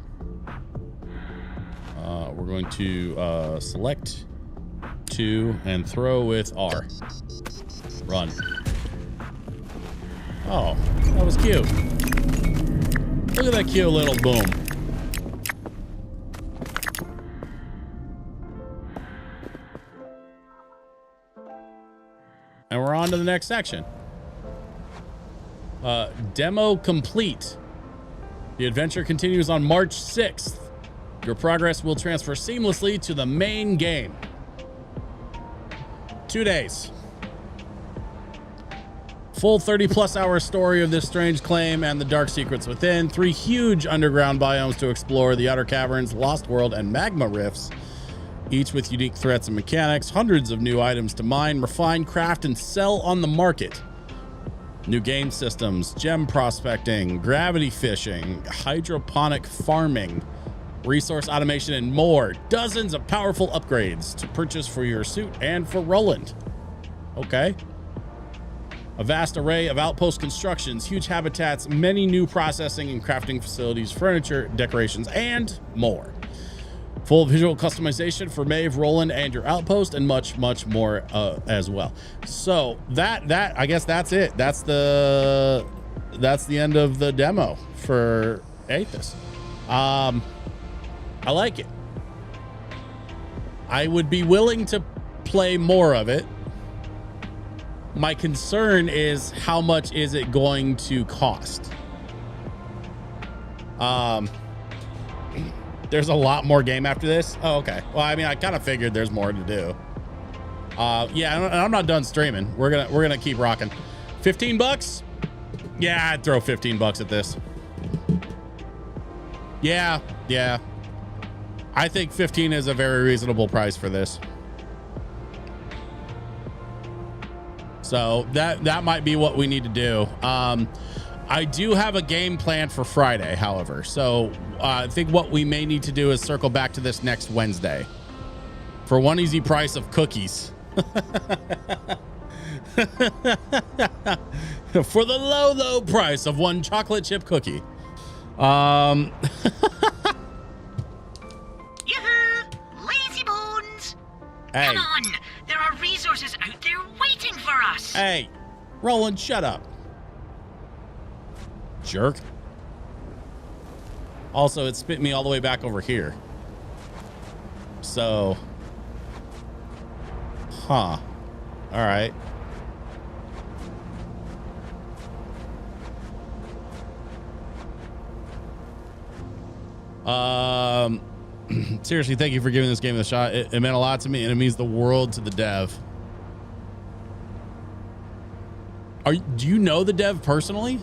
A: We're going to select 2 and throw with R. Run. Oh, that was cute. Look at that cute little boom. And we're on to the next section. Demo complete. The adventure continues on March 6th. Your progress will transfer seamlessly to the main game. 2 days. Full 30+ hour story of this strange claim and the dark secrets within. 3 huge underground biomes to explore: the Outer Caverns, Lost World, and Magma Rifts, each with unique threats and mechanics. Hundreds of new items to mine, refine, craft, and sell on the market. New game systems, gem prospecting, gravity fishing, hydroponic farming, resource automation, and more. Dozens of powerful upgrades to purchase for your suit and for Roland. Okay. A vast array of outpost constructions, huge habitats, many new processing and crafting facilities, furniture, decorations, and more. Full visual customization for Maeve, Roland, and your outpost, and much, much more as well. So that I guess that's it. That's the end of the demo for Aethys. I like it. I would be willing to play more of it. My concern is how much is it going to cost? There's a lot more game after this. Oh, okay. Well, I mean, I kind of figured there's more to do. Yeah, and I'm not done streaming. We're gonna keep rocking. $15? Yeah, I'd throw $15 at this. Yeah. I think 15 is a very reasonable price for this. So that might be what we need to do. I do have a game planned for Friday, however. So I think what we may need to do is circle back to this next Wednesday for one easy price of cookies. For the low, low price of one chocolate chip cookie.
C: Yoo-hoo! Lazy bones!
A: Hey,
C: Come on! There are resources out there waiting for us!
A: hey, Roland, shut up. Jerk. Also, it spit me all the way back over here. So, huh. All right. Seriously, thank you for giving this game a shot. It meant a lot to me, and it means the world to the dev. Do you know the dev personally?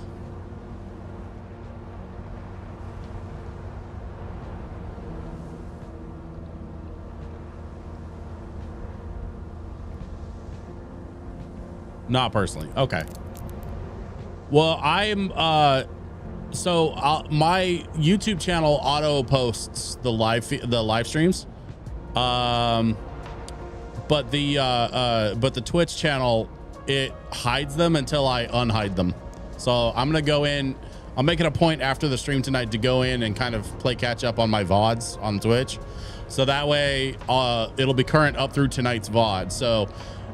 A: Not personally. Okay. Well, I'm so my YouTube channel auto posts the live streams, but the Twitch channel, it hides them until I unhide them. So I'm gonna go in. I'll make it a point after the stream tonight to go in and kind of play catch up on my VODs on Twitch, so that way it'll be current up through tonight's VOD, so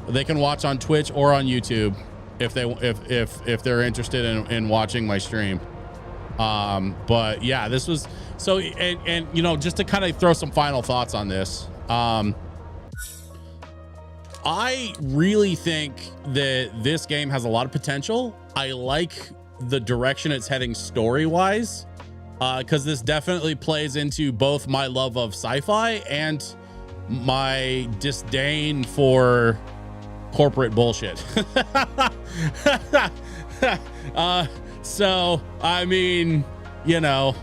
A: they can watch on Twitch or on YouTube if they're interested in watching my stream. But yeah, this was so, and you know, just to kind of throw some final thoughts on this, I really think that this game has a lot of potential. I like the direction it's heading story wise, because this definitely plays into both my love of sci-fi and my disdain for corporate bullshit. So I mean, you know,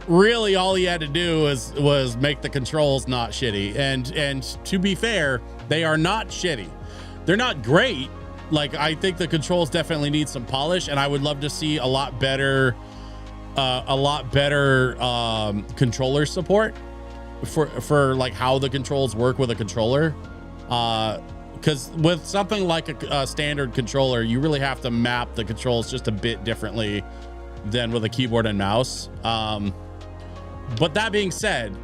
A: really all he had to do was make the controls not shitty, and to be fair, they are not shitty. They're not great. Like, I think the controls definitely need some polish, and I would love to see a lot better controller support for like how the controls work with a controller. Because with something like a standard controller, you really have to map the controls just a bit differently than with a keyboard and mouse. But that being said,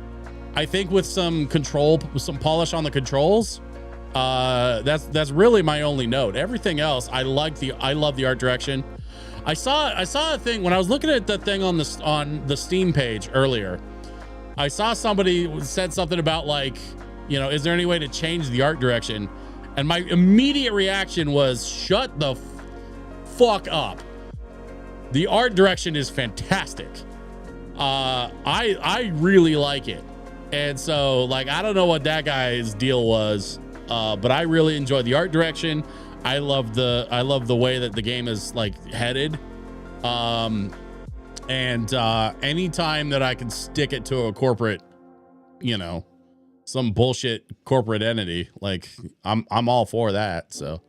A: I think with some polish on the controls, that's really my only note. Everything else, I love the art direction. I saw a thing when I was looking at the thing on the Steam page earlier. I saw somebody said something about, like, you know, is there any way to change the art direction? And my immediate reaction was, shut the fuck up. The art direction is fantastic. I really like it. And so, like, I don't know what that guy's deal was, but I really enjoyed the art direction. I love the way that the game is, like, headed. And anytime that I can stick it to a corporate, you know, some bullshit corporate entity, like, I'm all for that. So,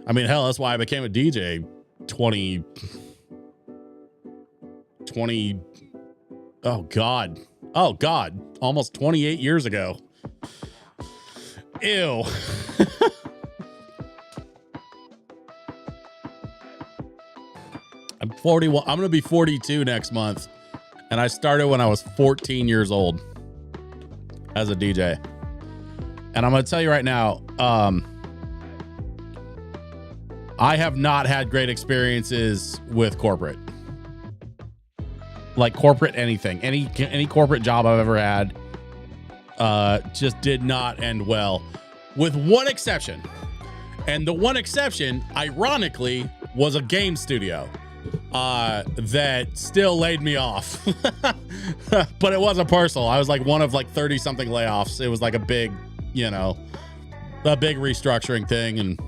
A: I mean, hell, that's why I became a DJ 20, oh God, almost 28 years ago. Ew. I'm 41. I'm going to be 42 next month. And I started when I was 14 years old as a DJ. And I'm going to tell you right now, I have not had great experiences with corporate. Like corporate anything. Any corporate job I've ever had just did not end well. With one exception. And the one exception, ironically, was a game studio that still laid me off. But it wasn't personal. I was like one of like 30 something layoffs. It was like a big, you know, a big restructuring thing. And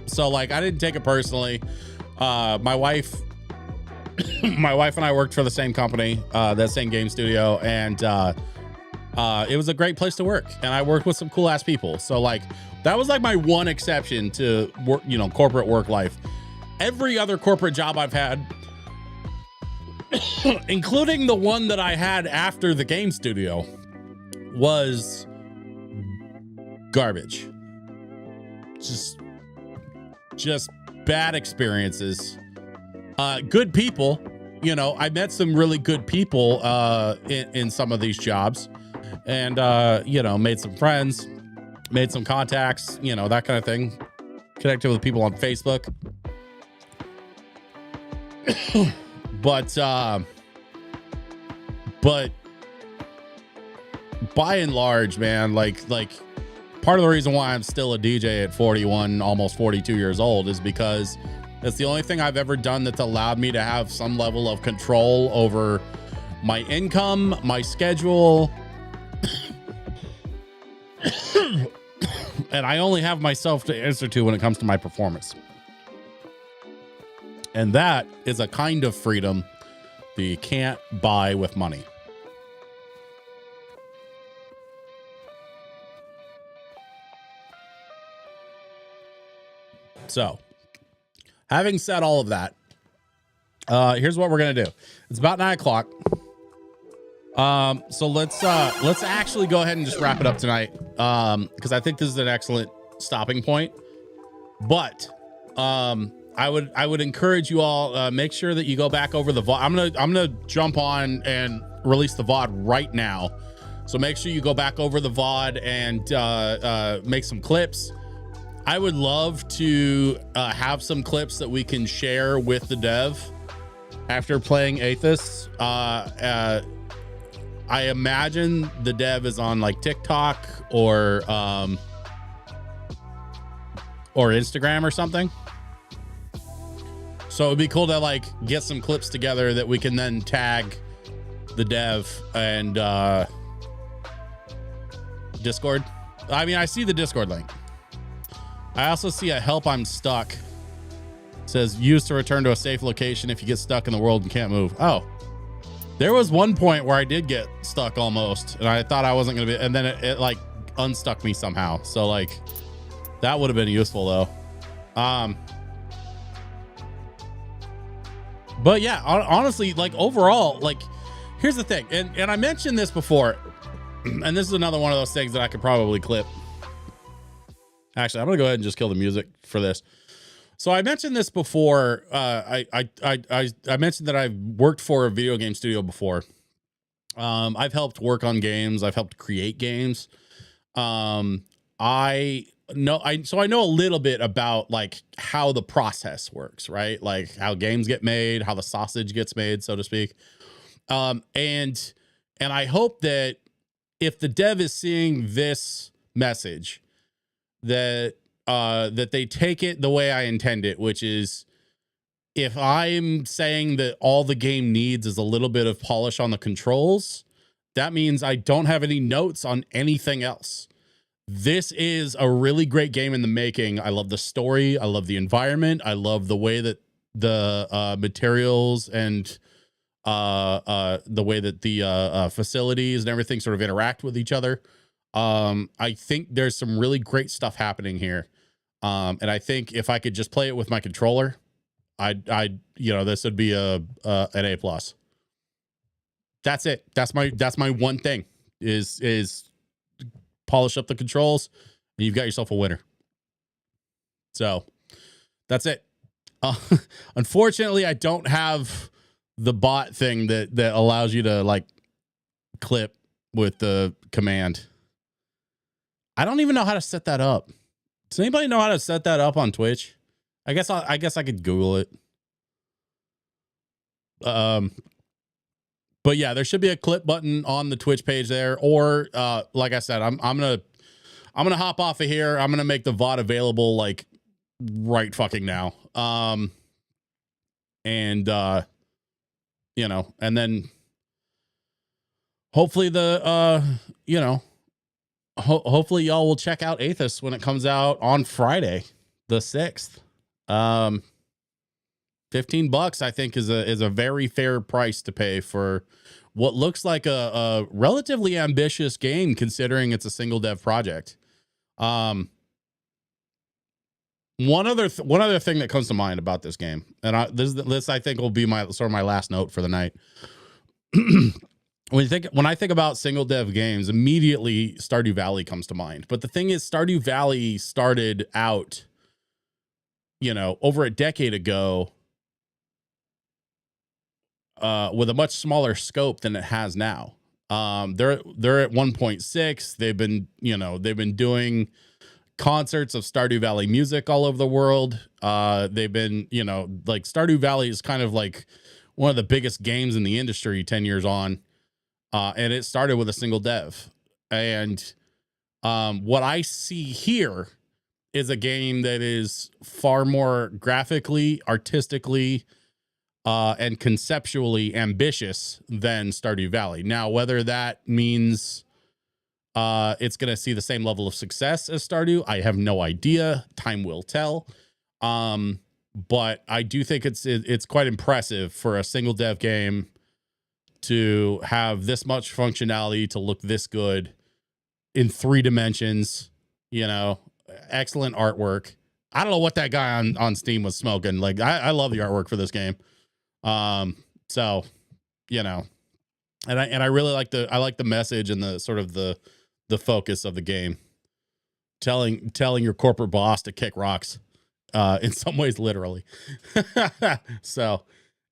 A: so like I didn't take it personally. My wife and I worked for the same company, that same game studio, and it was a great place to work, and I worked with some cool ass people. So like that was like my one exception to work, you know, corporate work life. every other corporate job I've had, including the one that I had after the game studio, was garbage. Just bad experiences. Good people, you know, I met some really good people in some of these jobs, and you know, made some friends, made some contacts, you know, that kind of thing. Connected with people on Facebook. But by and large, man, like part of the reason why I'm still a DJ at 41, almost 42 years old is because it's the only thing I've ever done that's allowed me to have some level of control over my income, my schedule. And I only have myself to answer to when it comes to my performance. And that is a kind of freedom that you can't buy with money. So, having said all of that, here's what we're gonna do. It's about 9 o'clock. So let's actually go ahead and just wrap it up tonight. Because I think this is an excellent stopping point. But I would encourage you all, make sure that you go back over the VOD. I'm gonna jump on and release the VOD right now. So make sure you go back over the VOD and make some clips. I would love to have some clips that we can share with the dev after playing Athos. I imagine the dev is on like TikTok or Instagram or something. So it'd be cool to like get some clips together that we can then tag the dev and Discord. I mean, I see the Discord link. I also see a help I'm stuck. It says use to return to a safe location if you get stuck in the world and can't move. Oh, there was one point where I did get stuck almost, and I thought I wasn't gonna be, and then it like unstuck me somehow. So like that would have been useful though. But yeah, honestly, like overall, like here's the thing, and I mentioned this before, and this is another one of those things that I could probably clip. Actually, I'm gonna go ahead and just kill the music for this. So I mentioned this before. I mentioned that I've worked for a video game studio before. I've helped work on games. I've helped create games. I know a little bit about like how the process works, right? Like how games get made, how the sausage gets made, so to speak. And I hope that if the dev is seeing this message, that they take it the way I intend it, which is if I'm saying that all the game needs is a little bit of polish on the controls, that means I don't have any notes on anything else. This is a really great game in the making. I love the story. I love the environment. I love the way that the materials and the way that the facilities and everything sort of interact with each other. I think there's some really great stuff happening here. And I think if I could just play it with my controller, I'd this would be an A+. That's it. That's my one thing is polish up the controls and you've got yourself a winner. So that's it. Unfortunately, I don't have the bot thing that allows you to like clip with the command. I don't even know how to set that up. Does anybody know how to set that up on Twitch? I guess I could Google it. But yeah, there should be a clip button on the Twitch page there. Or like I said, I'm gonna hop off of here. I'm gonna make the VOD available like right fucking now. And then hopefully hopefully y'all will check out Athos when it comes out on Friday, the 6th. $15 I think is a very fair price to pay for what looks like a relatively ambitious game considering it's a single dev project. One other thing that comes to mind about this game, and this I think will be my last note for the night. When I think about single dev games, immediately Stardew Valley comes to mind. But the thing is, Stardew Valley started out, over a decade ago, with a much smaller scope than it has now. They're at 1.6. They've been doing concerts of Stardew Valley music all over the world. They've been, like Stardew Valley is kind of like one of the biggest games in the industry 10 years on. And it started with a single dev. And what I see here is a game that is far more graphically, artistically, and conceptually ambitious than Stardew Valley. Now, whether that means it's going to see the same level of success as Stardew, I have no idea. Time will tell. But I do think it's quite impressive for a single dev game to have this much functionality, to look this good in 3 dimensions, excellent artwork. I don't know what that guy on Steam was smoking. Like, I love the artwork for this game. So, and I really like the message and the sort of the focus of the game, telling your corporate boss to kick rocks, in some ways, literally. So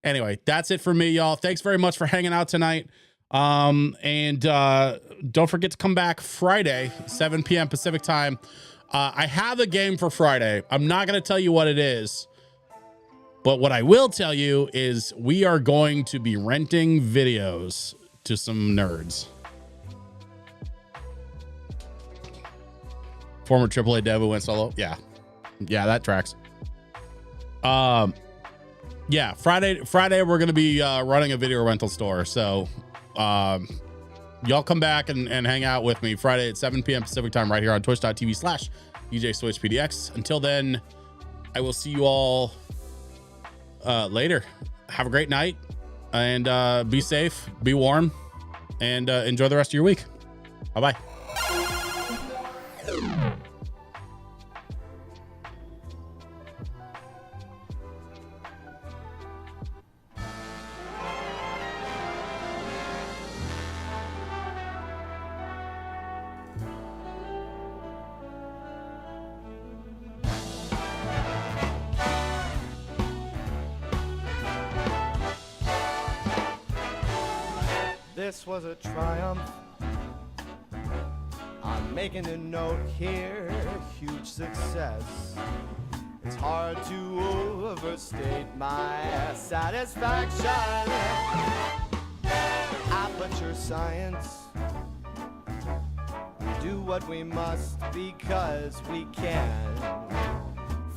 A: anyway, that's it for me, y'all. Thanks very much for hanging out tonight. And don't forget to come back Friday, 7 p.m. Pacific time. I have a game for Friday. I'm not going to tell you what it is, but what I will tell you is we are going to be renting videos to some nerds. Former AAA dev who went solo. Yeah, that tracks. Yeah, Friday we're going to be running a video rental store. So y'all come back and hang out with me Friday at 7 p.m. Pacific time right here on twitch.tv/DJSwitchPDX. Until then, I will see you all later. Have a great night and be safe, be warm, and enjoy the rest of your week. Bye-bye.
I: This was a triumph. I'm making a note here, huge success. It's hard to overstate my satisfaction. Aperture science. Do what we must because we can.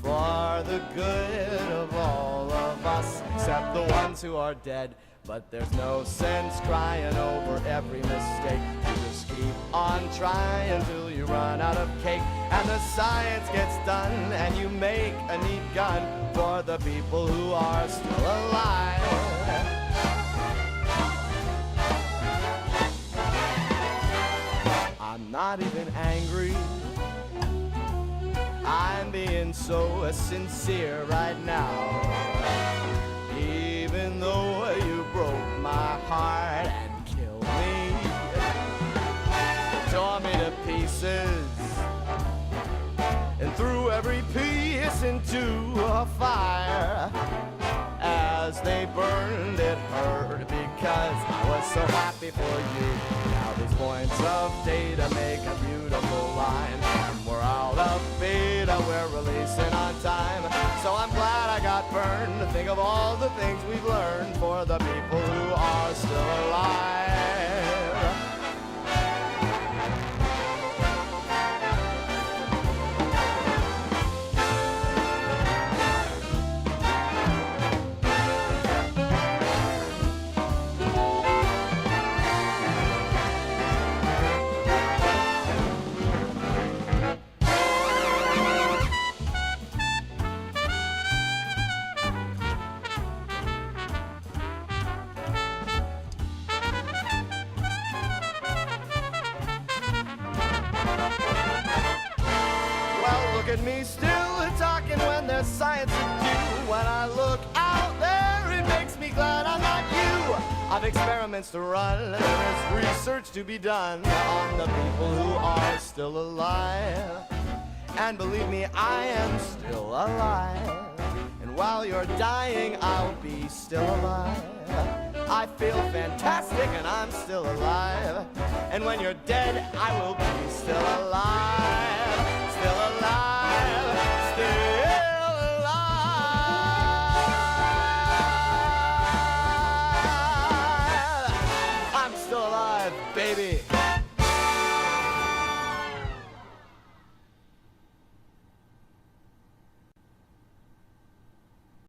I: For the good of all of us, except the ones who are dead. But there's no sense crying over every mistake. You just keep on trying till you run out of cake. And the science gets done and you make a neat gun for the people who are still alive. I'm not even angry. I'm being so sincere right now. Even though you broke my heart and killed me, tore me to pieces, and threw every piece into a fire. As they burned, it hurt because I was so happy for you. Now these points of data make a beautiful line, and we're out of beta, we're releasing on time. So I'm glad I got burned to think of all the things we've learned for the people who are still alive. have experiments to run. There is research to be done on the people who are still alive. And believe me, I am still alive. And while you're dying, I'll be still alive. I feel fantastic and I'm still alive. And when you're dead, I will be still alive.